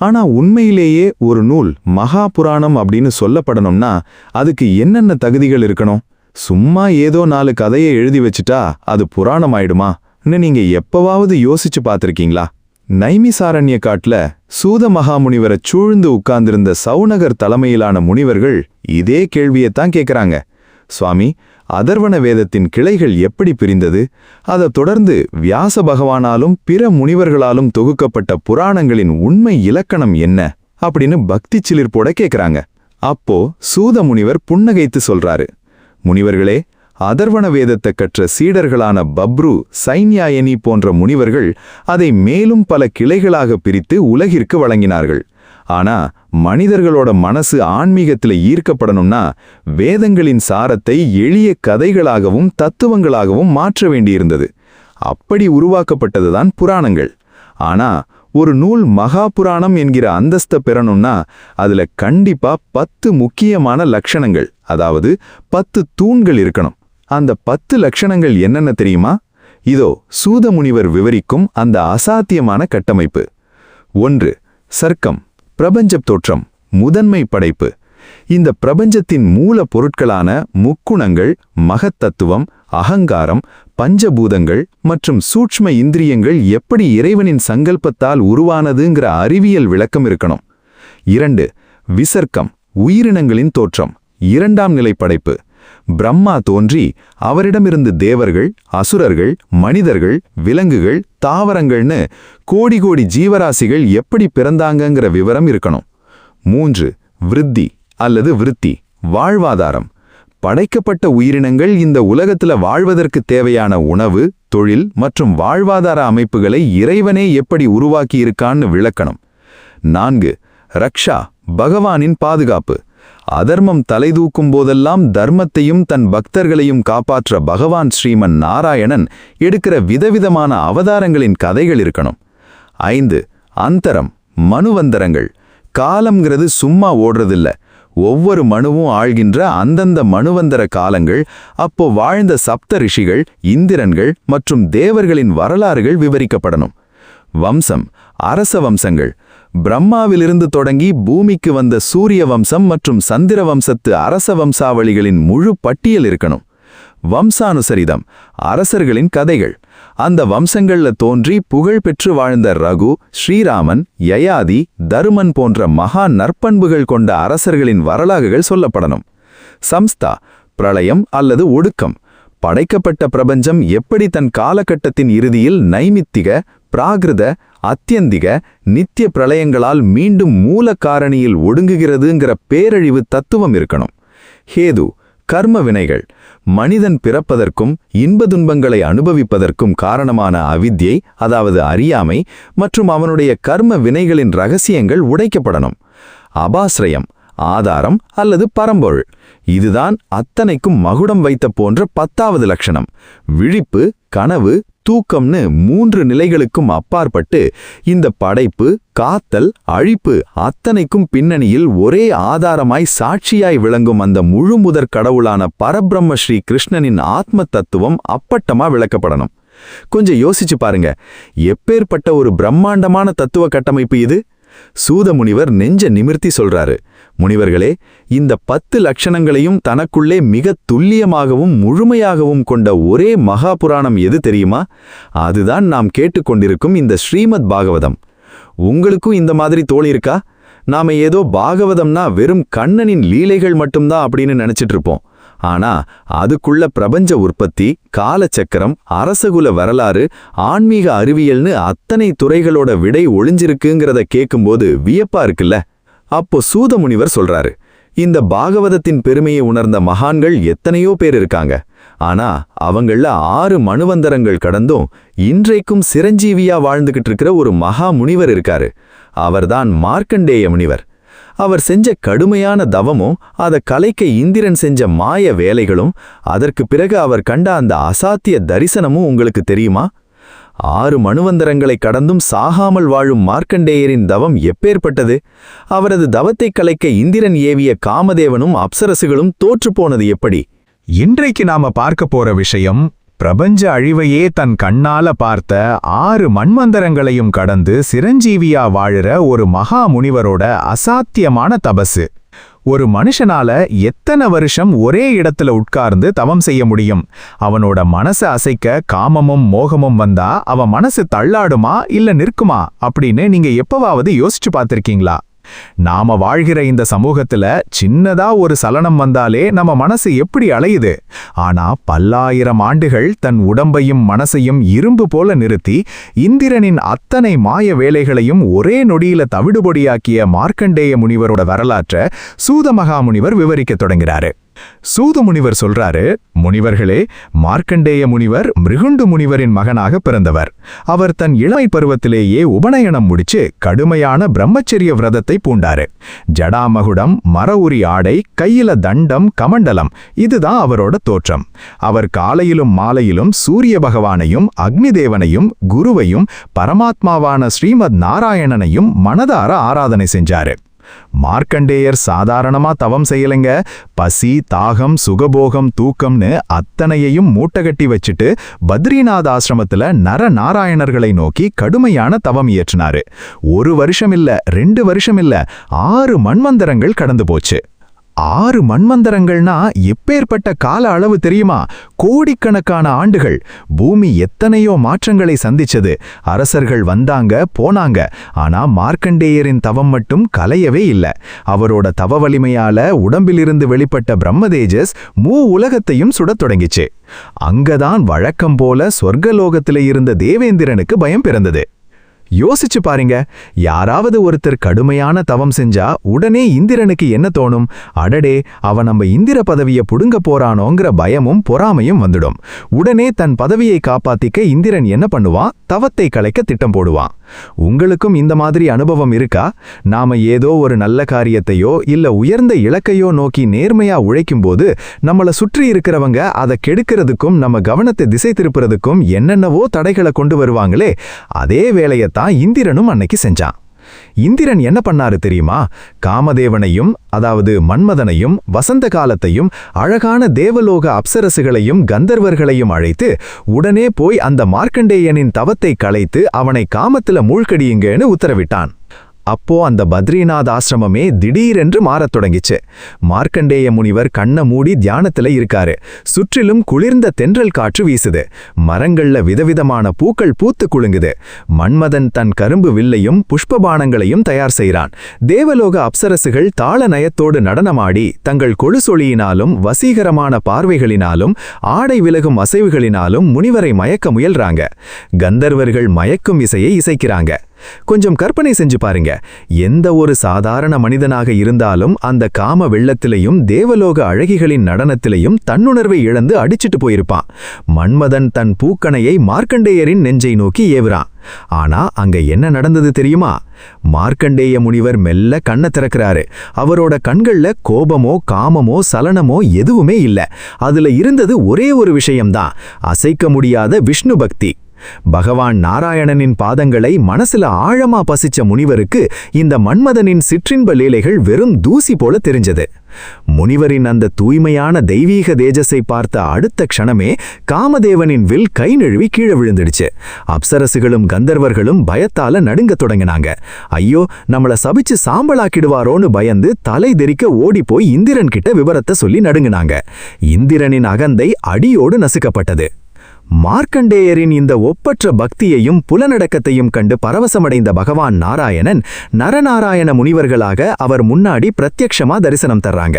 ஆனா உண்மையிலேயே ஒரு நூல் மகா புராணம் அப்படின்னு சொல்லப்படணும்னா அதுக்கு என்னென்ன தகுதிகள் இருக்கணும்? சும்மா ஏதோ 4 கதையை எழுதி வச்சுட்டா அது புராணம் ஆயிடுமான்னு நீங்க எப்பவாவது யோசிச்சு பார்த்திருக்கீங்களா? நைமிசாரண்ய காட்டுல சூத மகாமுனிவரை சூழ்ந்து உட்கார்ந்திருந்த சௌனகர் தலைமையிலான முனிவர்கள் இதே கேள்வியைத்தான் கேட்கறாங்க. சுவாமி, அதர்வண வேதத்தின் கிளைகள் எப்படி பிரிந்தது? அதை தொடர்ந்து வியாச பகவானாலும் பிற முனிவர்களாலும் தொகுக்கப்பட்ட புராணங்களின் உண்மை இலக்கணம் என்ன அப்படின்னு பக்தி சிலிர்ப்போட கேட்கறாங்க. அப்போ சூத முனிவர் புன்னகைத்து சொல்றாரு, முனிவர்களே, அதர்வண வேதத்தை கற்ற சீடர்களான பப்ரு, சைன்யாயனி போன்ற முனிவர்கள் அதை மேலும் பல கிளைகளாக பிரித்து உலகிற்கு வழங்கினார்கள். ஆனா மனிதர்களோட மனசு ஆன்மீகத்துல ஈர்க்கப்படணும்னா வேதங்களின் சாரத்தை எளிய கதைகளாகவும் தத்துவங்களாகவும் மாற்ற வேண்டியிருந்தது. அப்படி உருவாக்கப்பட்டதுதான் புராணங்கள். ஆனா ஒரு நூல் மகாபுராணம் என்கிற அந்தஸ்தை பெறணும்னா அதுல கண்டிப்பா 10 முக்கியமான லட்சணங்கள், அதாவது 10 தூண்கள் இருக்கணும். அந்த 10 லட்சணங்கள் என்னென்ன தெரியுமா? இதோ சூத முனிவர் விவரிக்கும் அந்த அசாத்தியமான கட்டமைப்பு. 1. சர்க்கம், பிரபஞ்சத் தோற்றம், முதன்மை படைப்பு. இந்த பிரபஞ்சத்தின் மூல பொருட்களான முக்குணங்கள், மகத்தத்துவம், அகங்காரம், பஞ்சபூதங்கள் மற்றும் சூட்ச்ம இந்திரியங்கள் எப்படி இறைவனின் சங்கல்பத்தால் உருவானதுங்கிற அறிவியல் விளக்கம் இருக்கணும். 2. விசர்க்கம், உயிரினங்களின் தோற்றம், 2ஆம் நிலை படைப்பு. பிரம்மா தோன்றி அவரிடமிருந்து தேவர்கள், அசுரர்கள், மனிதர்கள், விலங்குகள், தாவரங்கள்னு கோடி கோடி ஜீவராசிகள் எப்படி பிறந்தாங்கங்கிற விவரம் இருக்கணும். 3. விருத்தி அல்லது விருத்தி, வாழ்வாதாரம். படைக்கப்பட்ட உயிரினங்கள் இந்த உலகத்துல வாழ்வதற்கு தேவையான உணவு, தொழில் மற்றும் வாழ்வாதார அமைப்புகளை இறைவனே எப்படி உருவாக்கியிருக்கான்னு விளக்கணும். 4. ரக்ஷா, பகவானின் பாதுகாப்பு. அதர்மம் தலைதூக்கும் போதெல்லாம் தர்மத்தையும் தன் பக்தர்களையும் காப்பாற்ற பகவான் ஸ்ரீமன் நாராயணன் எடுக்கிற விதவிதமான அவதாரங்களின் கதைகள் இருக்கணும். 5. அந்தரம், மனுவந்தரங்கள். காலம்ங்கிறது சும்மா ஓடுறதில்ல. ஒவ்வொரு மனுவும் ஆழ்கின்ற அந்தந்த மனுவந்தர காலங்கள், அப்போ வாழ்ந்த சப்த ரிஷிகள், இந்திரன்கள் மற்றும் தேவர்களின் வரலாறுகள் விவரிக்கப்படணும். வம்சம், அரச வம்சங்கள். பிரம்மாவிலிருந்து தொடங்கி பூமிக்கு வந்த சூரிய வம்சம் மற்றும் சந்திர வம்சத்து அரச வம்சாவளிகளின் முழு பட்டியல் இருக்கணும். வம்சானுசரிதம், அரசர்களின் கதைகள். அந்த வம்சங்கள்ல தோன்றி புகழ் பெற்று வாழ்ந்த ரகு, ஸ்ரீராமன், யயாதி, தருமன் போன்ற மகா நற்பண்புகள் கொண்ட அரசர்களின் வரலாறுகள் சொல்லப்படணும். சம்ஸ்தா, பிரளயம் அல்லது ஒடுக்கம். படைக்கப்பட்ட பிரபஞ்சம் எப்படி தன் காலகட்டத்தின் இறுதியில் நைமித்திக, பிராகிருத, அத்தியந்திக, நித்திய பிரளயங்களால் மீண்டும் மூல காரணியில் ஒடுங்குகிறதுங்கிற பேரழிவு தத்துவம் இருக்கணும். ஹேது, கர்ம வினைகள். மனிதன் பிறப்பதற்கும் இன்ப துன்பங்களை அனுபவிப்பதற்கும் காரணமான அவித்யை, அதாவது அறியாமை மற்றும் அவனுடைய கர்ம வினைகளின் ரகசியங்கள் உடைக்கப்படணும். அபாஸ்ரயம், ஆதாரம் அல்லது பரம்பொருள். இதுதான் அத்தனைக்கும் மகுடம் வைத்த போன்ற 10வது லட்சணம். விழிப்பு, கனவு, தூக்கம்னு 3 நிலைகளுக்கும் அப்பாற்பட்டு இந்த படைப்பு, காத்தல், அழிப்பு அத்தனைக்கும் பின்னணியில் ஒரே ஆதாரமாய் சாட்சியாய் விளங்கும் அந்த முழுமுதற் கடவுளான பரபிரம்ம ஸ்ரீ கிருஷ்ணனின் ஆத்ம தத்துவம் அப்பட்டமா விளக்கப்படணும். கொஞ்சம் யோசிச்சு பாருங்க, எப்பேற்பட்ட ஒரு பிரம்மாண்டமான தத்துவ கட்டமைப்பு இது! சூத முனிவர் நெஞ்ச நிமிர்த்தி சொல்றாரு, முனிவர்களே, இந்த 10 லட்சணங்களையும் தனக்குள்ளே மிக துல்லியமாகவும் முழுமையாகவும் கொண்ட ஒரே மகாபுராணம் எது தெரியுமா? அதுதான் நாம் கேட்டுக்கொண்டிருக்கும் இந்த ஸ்ரீமத் பாகவதம். உங்களுக்கும் இந்த மாதிரி தோழி இருக்கா? நாம ஏதோ பாகவதம்னா வெறும் கண்ணனின் லீலைகள் மட்டும்தான் அப்படின்னு நினைச்சிட்டு இருப்போம். ஆனா அதுக்குள்ள பிரபஞ்ச உற்பத்தி, காலச்சக்கரம், அரசகுல வரலாறு, ஆன்மீக அறிவியல்னு அத்தனை துறைகளோட விடை ஒளிஞ்சிருக்குங்கிறத கேட்கும்போது வியப்பா இருக்குல்ல? அப்போ சூத முனிவர் சொல்றாரு, இந்த பாகவதத்தின் பெருமையை உணர்ந்த மகான்கள் எத்தனையோ பேர் இருக்காங்க. ஆனா அவங்கள 6 மனுவந்தரங்கள் கடந்தும் இன்றைக்கும் சிரஞ்சீவியா வாழ்ந்துகிட்டு இருக்கிற ஒரு மகா முனிவர் இருக்காரு. அவர்தான் மார்க்கண்டேய முனிவர். அவர் செஞ்ச கடுமையான தவமும் அதை கலைக்க இந்திரன் செஞ்ச மாய வேலைகளும், அதற்கு பிறகு அவர் கண்ட அந்த அசாத்திய தரிசனமும் உங்களுக்கு தெரியுமா? 6 மனுவந்தரங்களை கடந்தும் சாகாமல் வாழும் மார்க்கண்டேயரின் தவம் எப்பேற்பட்டது! அவரது தவத்தை கலைக்க இந்திரன் ஏவிய காமதேவனும் அப்சரசுகளும் தோற்றுப்போனது எப்படி? இன்றைக்கு நாம பார்க்க போற விஷயம், பிரபஞ்ச அழிவையே தன் கண்ணால பார்த்த 6 மன்வந்தரங்களையும் கடந்து சிரஞ்சீவியா வாழுற ஒரு மகா முனிவரோட அசாத்தியமான தபசு. ஒரு மனுஷனால எத்தனை வருஷம் ஒரே இடத்துல உட்கார்ந்து தவம் செய்ய முடியும்? அவனோட மனசை அசைக்க காமமும் மோகமும் வந்தா அவன் மனசு தள்ளாடுமா இல்ல நிற்குமா அப்படின்னு நீங்க எப்பவாவது யோசிச்சு பார்த்திருக்கீங்களா? நாம வாழ்கிற இந்த சமூகத்துல சின்னதா ஒரு சலனம் வந்தாலே நம்ம மனசு எப்படி அலையுது? ஆனா பல்லாயிரம் ஆண்டுகள் தன் உடம்பையும் மனசையும் இரும்பு போல நிறுத்தி இந்திரனின் அத்தனை மாய வேலைகளையும் ஒரே நொடியில தவிடுபொடியாக்கிய மார்க்கண்டேய முனிவரோட வரலாற்றை சூத மகாமுனிவர் விவரிக்க தொடங்கிறாரு. சூது முனிவர் சொல்றாரு, முனிவர்களே, மார்க்கண்டேய முனிவர் மிருகுண்டு முனிவரின் மகனாக பிறந்தவர். அவர் தன் இளமை பருவத்திலேயே உபநயனம் முடிச்சு கடுமையான பிரம்மச்சரிய விரதத்தை பூண்டாரு. ஜடாமகுடம், மர உரி ஆடை, கையில தண்டம், கமண்டலம், இதுதான் அவரோட தோற்றம். அவர் காலையிலும் மாலையிலும் சூரிய பகவானையும் அக்னி தேவனையும் குருவையும் பரமாத்மாவான ஸ்ரீமத் நாராயணனையும் மனதார ஆராதனை செஞ்சாரு. மார்க்கண்டேயர் சாதாரணமா தவம் செய்யலைங்க. பசி, தாகம், சுகபோகம், தூக்கம்னு அத்தனையையும் மூட்டகட்டி வச்சுட்டு பத்ரிநாத் ஆசிரமத்துல நரநாராயணர்களை நோக்கி கடுமையான தவம் இயற்றினாரு. 1 வருஷம் இல்ல, 2 வருஷம் இல்ல, 6 மன்வந்தரங்கள் கடந்து போச்சு. 6 மன்வந்தரங்கள்னா எப்பேற்பட்ட கால அளவு தெரியுமா? கோடிக்கணக்கான ஆண்டுகள். பூமி எத்தனையோ மாற்றங்களை சந்திச்சது. அரசர்கள் வந்தாங்க, போனாங்க. ஆனா மார்க்கண்டேயரின் தவம் மட்டும் கலையவே இல்ல. அவரோட தவ வலிமையால உடம்பிலிருந்து வெளிப்பட்ட பிரம்மதேஜஸ் உலகத்தையும் சுடத் தொடங்கிச்சு. அங்கதான் வழக்கம் போல சொர்க்கலோகத்திலே இருந்த தேவேந்திரனுக்கு பயம் பிறந்தது. யோசிச்சு பாருங்க, யாராவது ஒருத்தர் கடுமையான தவம் செஞ்சா உடனே இந்திரனுக்கு என்ன தோணும்? அடடே, அவன் நம்ம இந்திர பதவியை புடுங்க போறானோங்கிற பயமும் பொறாமையும் வந்துடும். உடனே தன் பதவியை காப்பாத்திக்க இந்திரன் என்ன பண்ணுவான்? தவத்தை கலைக்க திட்டம் போடுவான். உங்களுக்கும் இந்த மாதிரி அனுபவம் இருக்கா? நாம ஏதோ ஒரு நல்ல காரியத்தையோ இல்ல உயர்ந்த இலக்கையோ நோக்கி நேர்மையா உழைக்கும்போது நம்மள சுற்றி இருக்கிறவங்க அதை கெடுக்கிறதுக்கும் நம்ம கவனத்தை திசை திருப்புறதுக்கும் என்னென்னவோ தடைகளை கொண்டு வருவாங்களே, அதே வேலையத்தான் இந்திரனும் அன்னைக்கு செஞ்சான். இந்திரன் என்ன பண்ணாரு தெரியுமா? காமதேவனையும், அதாவது மன்மதனையும், வசந்த காலத்தையும், அழகான தேவலோக அப்சரசுகளையும் கந்தர்வர்களையும் அழைத்து உடனே போய் அந்த மார்க்கண்டேயனின் தவத்தை கலைத்து அவனை காமத்துல மூழ்கடியுங்கன்னு உத்தரவிட்டான். அப்போ அந்த பத்ரிநாத் ஆசிரமமே திடீரென்று மாறத் தொடங்கிச்சு. மார்க்கண்டேய முனிவர் கண்ணை மூடி தியானத்துல இருக்காரு. சுற்றிலும் குளிர்ந்த தென்றல் காற்று வீசுது. மரங்கள்ல விதவிதமான பூக்கள் பூத்து குலுங்குது. மன்மதன் தன் கரும்பு வில்லையும் புஷ்பபானங்களையும் தயார் செய்கிறான். தேவலோக அப்சரசுகள் தாள நயத்தோடு நடனமாடி தங்கள் கொழுசொலியினாலும் வசீகரமான பார்வைகளினாலும் ஆடை விலகும் அசைவுகளினாலும் முனிவரை மயக்க முயல்றாங்க. கந்தர்வர்கள் மயக்கும் இசையை இசைக்கிறாங்க. கொஞ்சம் கற்பனை செஞ்சு பாருங்க. எந்த ஒரு சாதாரண மனிதனாக இருந்தாலும் அந்த காம வெள்ளத்திலையும் தேவலோக அழகிகளின் நடனத்திலையும் தன்னுணர்வை இழந்து அடிச்சிட்டு போயிருப்பான். மன்மதன் தன் பூக்கணையை மார்க்கண்டேயரின் நெஞ்சை நோக்கி ஏவுறான். ஆனா அங்க என்ன நடந்தது தெரியுமா? மார்க்கண்டேய முனிவர் மெல்ல கண்ணை திறக்கிறாரு. அவரோட கண்கள்ல கோபமோ காமமோ சலனமோ எதுவுமே இல்ல. அதுல இருந்தது ஒரே ஒரு விஷயம்தான், அசைக்க முடியாத விஷ்ணு பக்தி. பகவான் நாராயணனின் பாதங்களை மனசுல ஆழமா பசிச்ச முனிவருக்கு இந்த மன்மதனின் சிற்றின்ப லீலைகள் வெறும் தூசி போல தெரிஞ்சது. முனிவரின் அந்த தூய்மையான தெய்வீக தேஜஸை பார்த்த அடுத்த க்ஷணமே காமதேவனின் வில் கை நழுவி கீழே விழுந்துடுச்சு. அப்சரசுகளும் கந்தர்வர்களும் பயத்தால நடுங்க தொடங்கினாங்க. ஐயோ, நம்மள சபிச்சு சாம்பலாக்கிடுவாரோன்னு பயந்து தலை தெறிக்க ஓடி போய் இந்திரன் கிட்ட விவரத்தை சொல்லி நடுங்கினாங்க. இந்திரனின் அகந்தை அடியோடு நசுக்கப்பட்டது. மார்க்கண்டேயரின் இந்த ஒப்பற்ற பக்தியையும் புலனடக்கத்தையும் கண்டு பரவசமடைந்த பகவான் நாராயணன் நரநாராயண முனிவர்களாக அவர் முன்னாடி பிரத்யக்ஷமா தரிசனம் தர்றாங்க.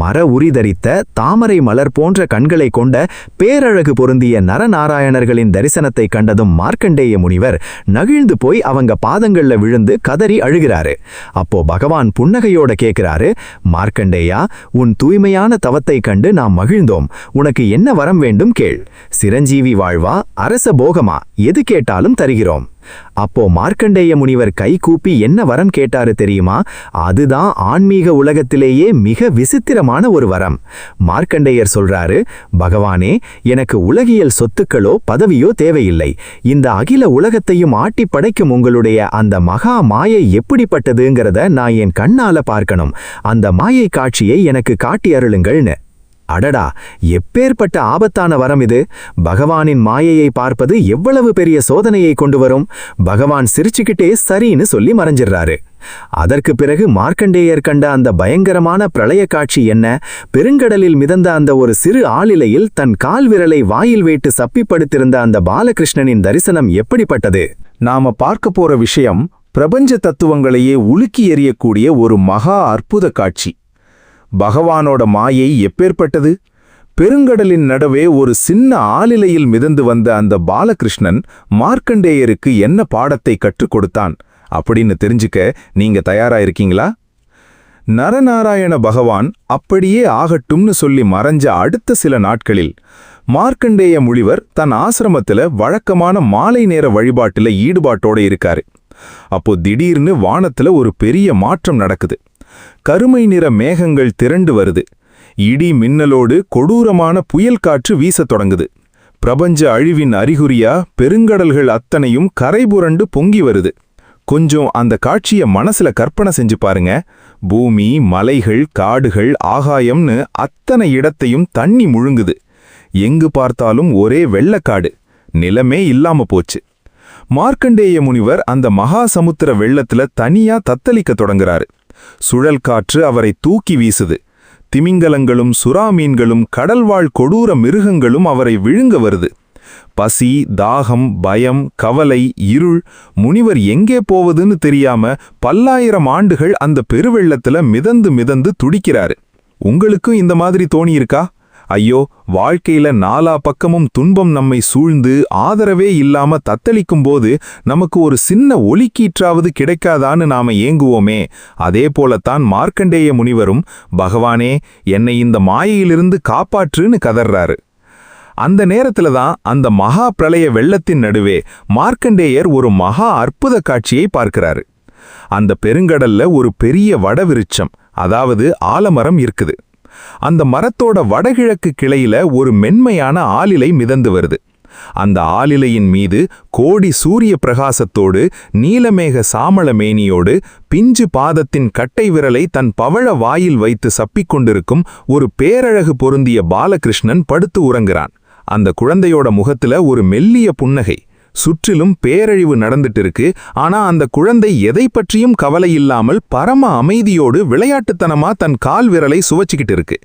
மர உரி தரித்த தாமரை மலர் போன்ற கண்களை கொண்ட பேரழகு பொருந்திய நரநாராயணர்களின் தரிசனத்தை கண்டதும் மார்க்கண்டேய முனிவர் நகிழ்ந்து போய் அவங்க பாதங்கள்ல விழுந்து கதறி அழுகிறாரு. அப்போ பகவான் புன்னகையோட கேட்கிறாரு, மார்க்கண்டேயா, உன் தூய்மையான தவத்தை கண்டு நாம் மகிழ்ந்தோம். உனக்கு என்ன வரம் வேண்டும் கேள். சிரஞ்சீவி வாழ்வா, அரச போகமா, எது கேட்டாலும் தருகிறோம். அப்போ மார்க்கண்டேய முனிவர் கை கூப்பி என்ன வரம் கேட்டாரு தெரியுமா? அதுதான் ஆன்மீக உலகத்திலேயே மிக விசித்திரமான ஒரு வரம். மார்க்கண்டேயர் சொல்றாரு, பகவானே, எனக்கு உலகியல் சொத்துக்களோ பதவியோ தேவையில்லை. இந்த அகில உலகத்தையும் ஆட்டி படைக்கும் உங்களுடைய அந்த மகா மாயை எப்படிப்பட்டதுங்கிறத நான் என் கண்ணால பார்க்கணும். அந்த மாயை காட்சியை எனக்கு காட்டி அருளுங்கள்னு. அடடா, எப்பேற்பட்ட ஆபத்தான வரம் இது! பகவானின் மாயையை பார்ப்பது எவ்வளவு பெரிய சோதனையை கொண்டு வரும்! பகவான் சிரிச்சுக்கிட்டே சரின்னு சொல்லி மறைஞ்சிடுறாரு. அதற்கு பிறகு மார்க்கண்டேயர் கண்ட அந்த பயங்கரமான பிரளய காட்சி என்ன? பெருங்கடலில் மிதந்த அந்த ஒரு சிறு ஆளிலையில் தன் கால் விரலை வாயில் வைத்து சப்பிப்படுத்திருந்த அந்த பாலகிருஷ்ணனின் தரிசனம் எப்படிப்பட்டது? நாம பார்க்க போற விஷயம் பிரபஞ்ச தத்துவங்களையே உலுக்கி எறியக்கூடிய ஒரு மகா அற்புத காட்சி. பகவானோட மாயை எப்பேற்பட்டது? பெருங்கடலின் நடுவே ஒரு சின்ன ஆளிலையில் மிதந்து வந்த அந்த பாலகிருஷ்ணன் மார்க்கண்டேயருக்கு என்ன பாடத்தை கற்றுக் கொடுத்தான் அப்படின்னு தெரிஞ்சுக்க நீங்க தயாரா இருக்கீங்களா? நரநாராயண பகவான் அப்படியே ஆகட்டும்னு சொல்லி மறைஞ்ச அடுத்த சில நாட்களில் மார்க்கண்டேய முனிவர் தன் ஆசிரமத்துல வழக்கமான மாலை நேர வழிபாட்டுல ஈடுபாட்டோட இருக்காரு. அப்போ திடீர்னு வானத்துல ஒரு பெரிய மாற்றம் நடக்குது. கருமை நிற மேகங்கள் திரண்டு வருது. இடி மின்னலோடு கொடூரமான புயல் காற்று வீசத் தொடங்குது. பிரபஞ்ச அழிவின் அறிகுறியா பெருங்கடல்கள் அத்தனையும் கரைபுரண்டு பொங்கி வருது. கொஞ்சம் அந்த காட்சிய மனசுல கற்பனை செஞ்சு பாருங்க. பூமி, மலைகள், காடுகள், ஆகாயம்னு அத்தனை இடத்தையும் தண்ணி முழுங்குது. எங்கு பார்த்தாலும் ஒரே வெள்ளக்காடு. நிலமே இல்லாம போச்சு. மார்க்கண்டேய முனிவர் அந்த மகா சமுத்திர வெள்ளத்துல தனியா தத்தளிக்க தொடங்குறாரு. சுழல் காற்று அவரை தூக்கி வீசுது. திமிங்கலங்களும் சுறாமீன்களும் கடல்வாழ் கொடூர மிருகங்களும் அவரை விழுங்க வருது. பசி, தாகம், பயம், கவலை, இருள், முனிவர் எங்கே போவதுன்னு தெரியாம பல்லாயிரம் ஆண்டுகள் அந்த பெருவெள்ளத்துல மிதந்து மிதந்து துடிக்கிறாரு. உங்களுக்கும் இந்த மாதிரி தோணியிருக்கா? ஐயோ, வாழ்க்கையில நாலா பக்கமும் துன்பம் நம்மை சூழ்ந்து ஆதரவே இல்லாம தத்தளிக்கும்போது நமக்கு ஒரு சின்ன ஒலிக்கீற்றாவது கிடைக்காதான்னு நாம ஏங்குவோமே. அதே போலத்தான் மார்க்கண்டேய முனிவரும், பகவானே, என்னை இந்த மாயையிலிருந்து காப்பாற்றுன்னு கதறாரு. அந்த நேரத்துல தான் அந்த மகா பிரளய வெள்ளத்தின் நடுவே மார்க்கண்டேயர் ஒரு மகா அற்புத காட்சியை பார்க்கிறாரு. அந்த பெருங்கடல்ல ஒரு பெரிய வடவிருட்சம், அதாவது ஆலமரம் இருக்குது. அந்த மரத்தோட வடகிழக்கு கிளையில ஒரு மென்மையான ஆலிலை மிதந்து வருது. அந்த ஆலிலையின் மீது கோடி சூரிய பிரகாசத்தோடு நீலமேக சாமள மேனியோடு பிஞ்சு பாதத்தின் கட்டை விரலை தன் பவழ வாயில் வைத்து சப்பிக்கொண்டிருக்கும் ஒரு பேரழகு பொருந்திய பாலகிருஷ்ணன் படுத்து உறங்குறான். அந்த குழந்தையோட முகத்துல ஒரு மெல்லிய புன்னகை. சுற்றிலும் பேரழிவு நடந்துட்டு இருக்கு. ஆனா அந்த குழந்தை எதை பற்றியும் கவலை இல்லாமல் பரம அமைதியோடு விளையாட்டுத்தனமா தன் கால் விரலை சுவச்சிக்கிட்டு இருக்கு.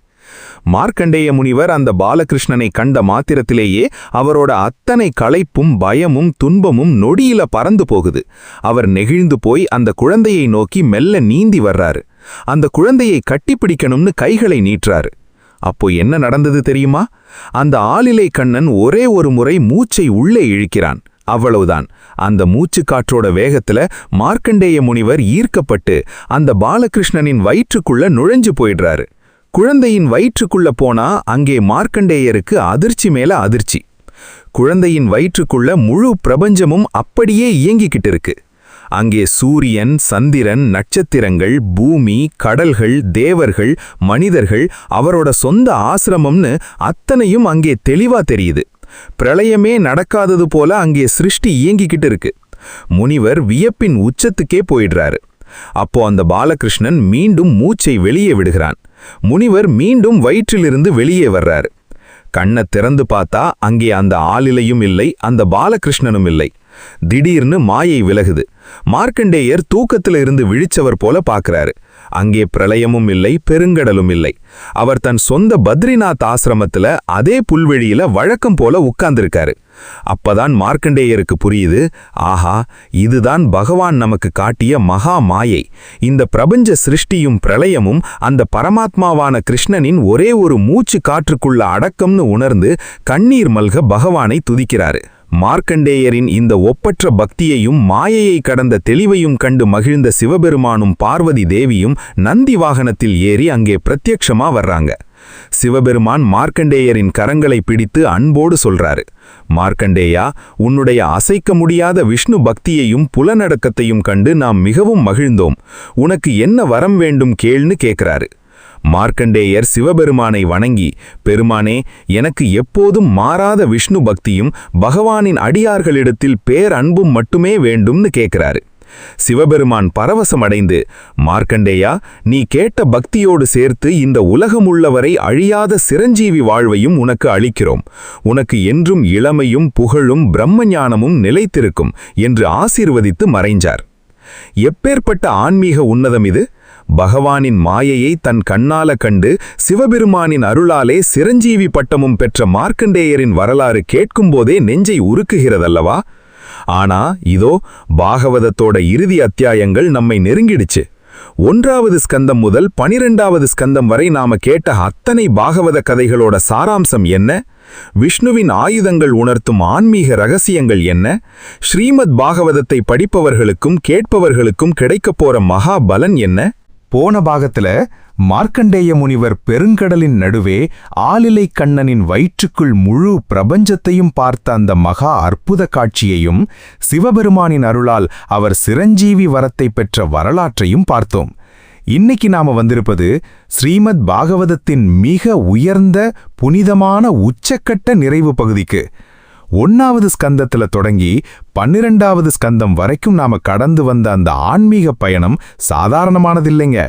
மார்க்கண்டேய முனிவர் அந்த பாலகிருஷ்ணனை கண்ட மாத்திரத்திலேயே அவரோட அத்தனை களைப்பும் பயமும் துன்பமும் நொடியில பறந்து போகுது. அவர் நெகிழ்ந்து போய் அந்த குழந்தையை நோக்கி மெல்ல நீந்தி வர்றாரு. அந்த குழந்தையை கட்டிப்பிடிக்கணும்னு கைகளை நீட்டுறாரு. அப்போ என்ன நடந்தது தெரியுமா? அந்த ஆலிலை கண்ணன் ஒரே ஒரு முறை மூச்சை உள்ளே இழுக்கிறான். அவ்வளவுதான். அந்த மூச்சு காற்றோட வேகத்துல மார்க்கண்டேய முனிவர் ஈர்க்கப்பட்டு அந்த பாலகிருஷ்ணனின் வயிற்றுக்குள்ள நுழைஞ்சு போயிடுறாரு. குழந்தையின் வயிற்றுக்குள்ள போனா அங்கே மார்க்கண்டேயருக்கு அதிர்ச்சி மேல அதிர்ச்சி. குழந்தையின் வயிற்றுக்குள்ள முழு பிரபஞ்சமும் அப்படியே இயங்கிக்கிட்டு இருக்கு. அங்கே சூரியன், சந்திரன், நட்சத்திரங்கள், பூமி, கடல்கள், தேவர்கள், மனிதர்கள், அவரோட சொந்த ஆசிரமம்னு அத்தனையும் அங்கே தெளிவா தெரியுது. பிரளயமே நடக்காதது போல அங்கே சிருஷ்டி இயங்கிக்கிட்டு இருக்கு. முனிவர் வியப்பின் உச்சத்துக்கே போயிடுறாரு. அப்போ அந்த பாலகிருஷ்ணன் மீண்டும் மூச்சை வெளியே விடுகிறான். முனிவர் மீண்டும் வயிற்றிலிருந்து வெளியே வர்றாரு. கண்ணை திறந்து பார்த்தா அங்கே அந்த ஆலிலையும் இல்லை, அந்த பாலகிருஷ்ணனும் இல்லை. திடீர்னு மாயை விலகுது. மார்க்கண்டேயர் தூக்கத்துல இருந்து விழிச்சவர் போல பார்க்கறாரு. அங்கே பிரளயமும் இல்லை, பெருங்கடலும் இல்லை. அவர் தன் சொந்த பத்ரிநாத் ஆசிரமத்துல அதே புல்வெளியில வழக்கம் போல உட்கார்ந்திருக்காரு. அப்பதான் மார்க்கண்டேயருக்கு புரியுது, ஆஹா, இதுதான் பகவான் நமக்கு காட்டிய மகா மாயை. இந்த பிரபஞ்ச சிருஷ்டியும் பிரளயமும் அந்த பரமாத்மாவான கிருஷ்ணனின் ஒரே ஒரு மூச்சு காற்றுக்குள்ள அடக்கம்னு உணர்ந்து கண்ணீர் மல்க பகவானை துதிக்கிறாரு. மார்க்கண்டேயரின் இந்த ஒப்பற்ற பக்தியையும் மாயையை கடந்த தெளிவையும் கண்டு மகிழ்ந்த சிவபெருமானும் பார்வதி தேவியும் நந்தி வாகனத்தில் ஏறி அங்கே பிரத்யக்ஷமா வர்றாங்க. சிவபெருமான் மார்க்கண்டேயரின் கரங்களை பிடித்து அன்போடு சொல்றாரு, மார்க்கண்டேயா, உன்னுடைய அசைக்க முடியாத விஷ்ணு பக்தியையும் புலனடக்கத்தையும் கண்டு நாம் மிகவும் மகிழ்ந்தோம். உனக்கு என்ன வரம் வேண்டும் கேள்னு கேட்கிறாரு. மார்க்கண்டேயர் சிவபெருமானை வணங்கி, பெருமானே, எனக்கு எப்போதும் மாறாத விஷ்ணு பக்தியும் பகவானின் அடியார்களிடத்தில் பேரன்பும் மட்டுமே வேண்டும்னு கேட்கிறாரு. சிவபெருமான் பரவசமடைந்து, மார்க்கண்டேயா, நீ கேட்ட பக்தியோடு சேர்த்து இந்த உலகமுள்ளவரை அழியாத சிரஞ்சீவி வாழ்வையும் உனக்கு அளிக்கிறோம். உனக்கு என்றும் இளமையும் புகழும் பிரம்மஞானமும் நிலைத்திருக்கும் என்று ஆசீர்வதித்து மறைஞ்சார். எப்பேற்பட்ட ஆன்மீக உன்னதம் இது! பகவானின் மாயையை தன் கண்ணால கண்டு சிவபெருமானின் அருளாலே சிரஞ்சீவி பட்டமும் பெற்ற மார்க்கண்டேயரின் வரலாறு கேட்கும்போதே நெஞ்சை உருக்குகிறதல்லவா? ஆனா இதோ பாகவதத்தோட இறுதி அத்தியாயங்கள் நம்மை நெருங்கிடுச்சு. 1வது ஸ்கந்தம் முதல் 12வது ஸ்கந்தம் வரை நாம கேட்ட அத்தனை பாகவத கதைகளோட சாராம்சம் என்ன? விஷ்ணுவின் ஆயுதங்கள் உணர்த்தும் ஆன்மீக ரகசியங்கள் என்ன? ஸ்ரீமத் பாகவதத்தை படிப்பவர்களுக்கும் கேட்பவர்களுக்கும் கிடைக்கப் போற மகா பலன் என்ன? போன பாகத்துல மார்க்கண்டேய முனிவர் பெருங்கடலின் நடுவே ஆலிலை கண்ணனின் வயிற்றுக்குள் முழு பிரபஞ்சத்தையும் பார்த்த அந்த மகா அற்புத காட்சியையும் சிவபெருமானின் அருளால் அவர் சிரஞ்சீவி வரத்தை பெற்ற வரலாற்றையும் பார்த்தோம். இன்னைக்கு நாம வந்திருப்பது ஸ்ரீமத் பாகவதத்தின் மிக உயர்ந்த புனிதமான உச்சக்கட்ட நிறைவு பகுதிக்கு. 1வது ஸ்கந்தத்துல தொடங்கி 12வது ஸ்கந்தம் வரைக்கும் நாம கடந்து வந்த அந்த ஆன்மீக பயணம் சாதாரணமானதில்லைங்க.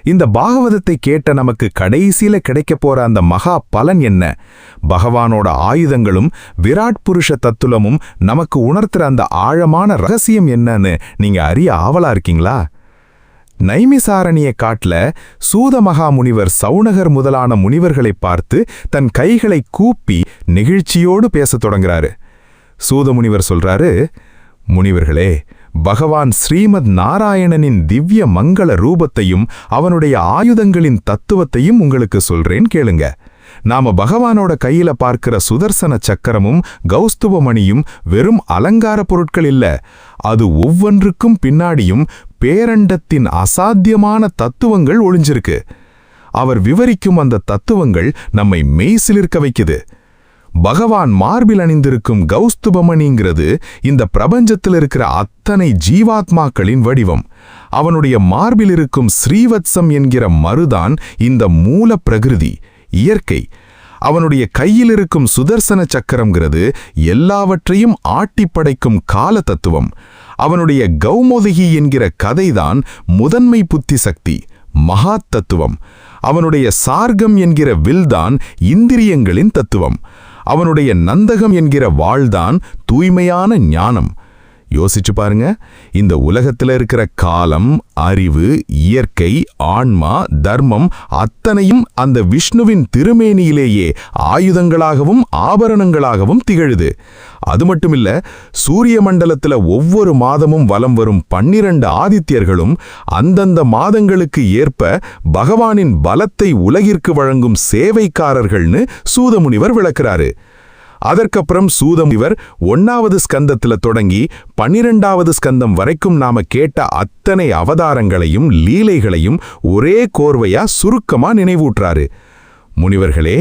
இந்த பாகவதத்தை கேட்ட நமக்கு கடைசியில கிடைக்க போற அந்த மகா பலன் என்ன? பகவானோட ஆயுதங்களும் விராட் புருஷ தத்துவமும் நமக்கு உணர்த்துற அந்த ஆழமான ரகசியம் என்னன்னு நீங்க அறிய ஆவலா இருக்கீங்களா? நைமிசாரணிய காட்டுல சூத மகாமுனிவர் சௌனகர் முதலான முனிவர்களை பார்த்து தன் கைகளை கூப்பி நெகிழ்ச்சியோடு பேசத் தொடங்குறாரு. சூத முனிவர் சொல்றாரு, முனிவர்களே, பகவான் ஸ்ரீமத் நாராயணனின் திவ்ய மங்கள ரூபத்தையும் அவனுடைய ஆயுதங்களின் தத்துவத்தையும் உங்களுக்கு சொல்றேன் கேளுங்க. நாம பகவானோட கையில பார்க்கிற சுதர்சன சக்கரமும் கௌஸ்துவமணியும் வெறும் அலங்கார பொருட்கள் இல்ல, அது ஒவ்வொன்றுக்கும் பின்னாடியும் பேரண்டத்தின் அசாத்தியமான தத்துவங்கள் ஒளிஞ்சிருக்கு. அவர் விவரிக்கும் அந்த தத்துவங்கள் நம்மை மெய்சிலிர்க்க வைக்குது. பகவான் மார்பில் அணிந்திருக்கும் கௌஸ்துபமணிங்கிறது இந்த பிரபஞ்சத்தில் இருக்கிற அத்தனை ஜீவாத்மாக்களின் வடிவம். அவனுடைய மார்பில் இருக்கும் ஸ்ரீவத்சம் என்கிற மருதான் இந்த மூல பிரகிருதி, இயற்கை. அவனுடைய கையில் இருக்கும் சுதர்சன சக்கரம்ங்கிறது எல்லாவற்றையும் ஆட்டிப்படைக்கும் கால தத்துவம். அவனுடைய கௌமோதகி என்கிற கதைதான் முதன்மை புத்தி சக்தி, மகா தத்துவம். அவனுடைய சார்கம் என்கிற வில்தான் இந்திரியங்களின் தத்துவம். அவனுடைய நந்தகம் என்கிற வாள்தான் தூய்மையான ஞானம். யோசிச்சு பாருங்க, இந்த உலகத்துல இருக்கிற காலம், அறிவு, இயற்கை, ஆன்மா, தர்மம் அத்தனையும் அந்த விஷ்ணுவின் திருமேனியிலேயே ஆயுதங்களாகவும் ஆபரணங்களாகவும் திகழுது. அது மட்டுமில்ல, சூரிய மண்டலத்துல ஒவ்வொரு மாதமும் வலம் வரும் 12 ஆதித்யர்களும் அந்தந்த மாதங்களுக்கு ஏற்ப பகவானின் பலத்தை உலகிற்கு வழங்கும் சேவைக்காரர்கள்னு சூதமுனிவர் விளக்குறாரு. அதற்கப்புறம் சூதமுனிவர் 1வது ஸ்கந்தத்துல தொடங்கி 12வது ஸ்கந்தம் வரைக்கும் நாம கேட்ட அத்தனை அவதாரங்களையும் லீலைகளையும் ஒரே கோர்வையா சுருக்கமா நினைவூற்றாரு. முனிவர்களே,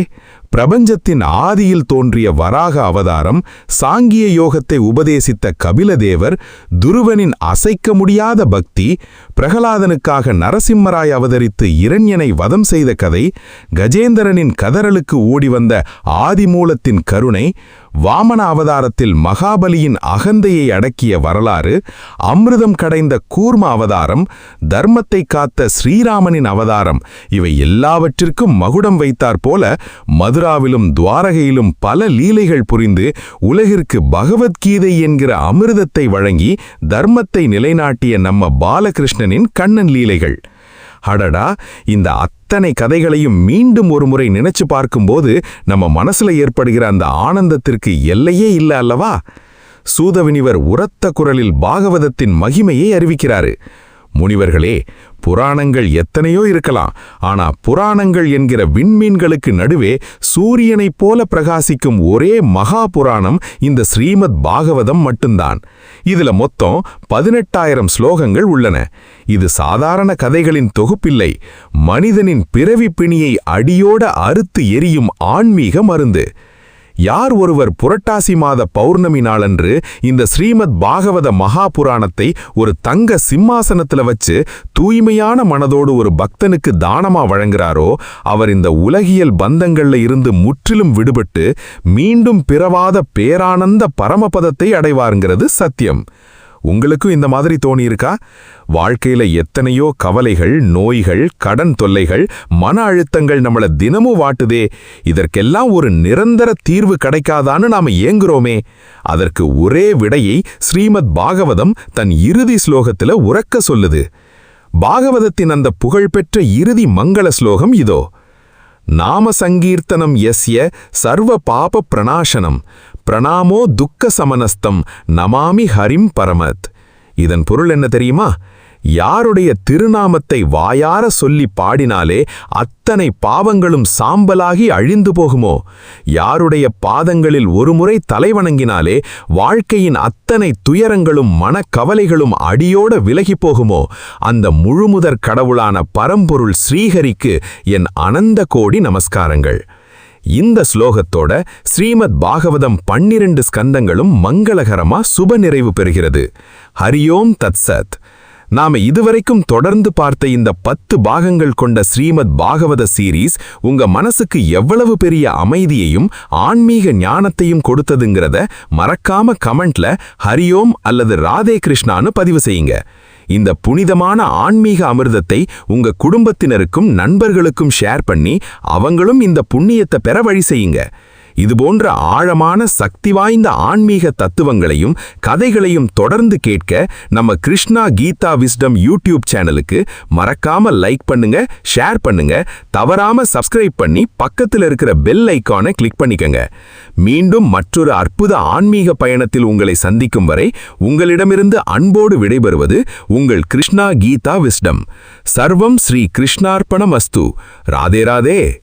பிரபஞ்சத்தின் ஆதியில் தோன்றிய வராக அவதாரம், சாங்கிய யோகத்தை உபதேசித்த கபிலதேவர், துருவனின் அசைக்க முடியாத பக்தி, பிரகலாதனுக்காக நரசிம்மராய் அவதரித்து இரண்யனை வதம் செய்த கதை, கஜேந்திரனின் கதறலுக்கு ஓடிவந்த ஆதிமூலத்தின் கருணை, வாமன அவதாரத்தில் மகாபலியின் அகந்தையை அடக்கிய வரலாறு, அமிர்தம் கடைந்த கூர்ம அவதாரம், தர்மத்தை காத்த ஸ்ரீராமனின் அவதாரம், இவை எல்லாவற்றிற்கும் மகுடம் வைத்தாற் போல மதுராவிலும் துவாரகையிலும் பல லீலைகள் புரிந்து உலகிற்கு பகவத்கீதை என்கிற அமிர்தத்தை வழங்கி தர்மத்தை நிலைநாட்டிய நம்ம பாலகிருஷ்ணனின் கண்ணன் லீலைகள். அடடா, இந்த அத்தனை கதைகளையும் மீண்டும் ஒரு முறை நினைச்சு பார்க்கும்போது நம்ம மனசுல ஏற்படுகிற அந்த ஆனந்தத்திற்கு எல்லையே இல்ல அல்லவா? சூதமுனிவர் உரத்த குரலில் பாகவதத்தின் மகிமையை அறிவிக்கிறாரு. முனிவர்களே, புராணங்கள் எத்தனையோ இருக்கலாம், ஆனா புராணங்கள் என்கிற விண்மீன்களுக்கு நடுவே சூரியனைப் போல பிரகாசிக்கும் ஒரே மகா புராணம் இந்த ஸ்ரீமத் பாகவதம் மட்டும்தான். இதுல மொத்தம் 18,000 ஸ்லோகங்கள் உள்ளன. இது சாதாரண கதைகளின் தொகுப்பில்லை, மனிதனின் பிறவி பிணியை அடியோட அறுத்து எரியும் ஆன்மீக மருந்து. யார் ஒருவர் புரட்டாசி மாத பௌர்ணமி நாளன்று இந்த ஸ்ரீமத் பாகவத மகா புராணத்தை ஒரு தங்க சிம்மாசனத்துல வச்சு தூய்மையான மனதோடு ஒரு பக்தனுக்கு தானமா வழங்குறாரோ, அவர் இந்த உலகியல் பந்தங்கள்ல இருந்து முற்றிலும் விடுபட்டு மீண்டும் பிறவாத பேரானந்த பரமபதத்தை அடைவாருங்கிறது சத்தியம். உங்களுக்கும் இந்த மாதிரி தோணியிருக்கா? வாழ்க்கையில எத்தனையோ கவலைகள், நோய்கள், கடன் தொல்லைகள், மன அழுத்தங்கள் நம்மள தினமும் வாட்டுதே. இதற்கெல்லாம் ஒரு நிரந்தர தீர்வு கிடைக்காதான்னு நாம ஏங்குறோமே. அதற்கு ஒரே விடையை ஸ்ரீமத் பாகவதம் தன் இறுதி ஸ்லோகத்துல உரக்க சொல்லுது. பாகவதத்தின் அந்த புகழ்பெற்ற இறுதி மங்கள ஸ்லோகம் இதோ: நாம சங்கீர்த்தனம் யஸ்ய சர்வ பாப பிரணாசனம் பிரணாமோ துக்க சமனஸ்தம் நமாமி ஹரிம் பரமத். இதன் பொருள் என்ன தெரியுமா? யாருடைய திருநாமத்தை வாயார சொல்லி பாடினாலே அத்தனை பாவங்களும் சாம்பலாகி அழிந்து போகுமோ, யாருடைய பாதங்களில் ஒருமுறை தலைவணங்கினாலே வாழ்க்கையின் அத்தனை துயரங்களும் மனக்கவலைகளும் அடியோட விலகி போகுமோ, அந்த முழுமுதற் கடவுளான பரம்பொருள் ஸ்ரீஹரிக்கு என் அனந்த கோடி நமஸ்காரங்கள். இந்த ஸ்லோகத்தோட ஸ்ரீமத் பாகவதம் 12 ஸ்கந்தங்களும் மங்களகரமா சுப நிறைவு பெறுகிறது. ஹரியோம் தத்சத். நாம இதுவரைக்கும் தொடர்ந்து பார்த்த இந்த 10 பாகங்கள் கொண்ட ஸ்ரீமத் பாகவத சீரீஸ் உங்க மனசுக்கு எவ்வளவு பெரிய அமைதியையும் ஆன்மீக ஞானத்தையும் கொடுத்ததுங்கிறத மறக்காம கமெண்ட்ல ஹரியோம் அல்லது ராதே கிருஷ்ணான்னு பதிவு செய்யுங்க. இந்த புனிதமான ஆன்மீக அமிர்தத்தை உங்க குடும்பத்தினருக்கும் நண்பர்களுக்கும் ஷேர் பண்ணி அவங்களும் இந்த புண்ணியத்தை பெற வழி செய்யுங்க. இதுபோன்ற ஆழமான சக்தி வாய்ந்த ஆன்மீக தத்துவங்களையும் கதைகளையும் தொடர்ந்து கேட்க நம்ம கிருஷ்ணா கீதா விஸ்டம் யூடியூப் சேனலுக்கு மறக்காம லைக் பண்ணுங்க, ஷேர் பண்ணுங்க, தவறாம சப்ஸ்கிரைப் பண்ணி பக்கத்தில் இருக்கிற பெல் ஐகானை கிளிக் பண்ணிக்கங்க. மீண்டும் மற்றொரு அற்புத ஆன்மீக பயணத்தில் உங்களை சந்திக்கும் வரை உங்களிடமிருந்து அன்போடு விடைபெறுவது உங்கள் கிருஷ்ணா கீதா விஸ்டம். சர்வம் ஸ்ரீ கிருஷ்ணார்ப்பணமஸ்து. ராதே ராதே.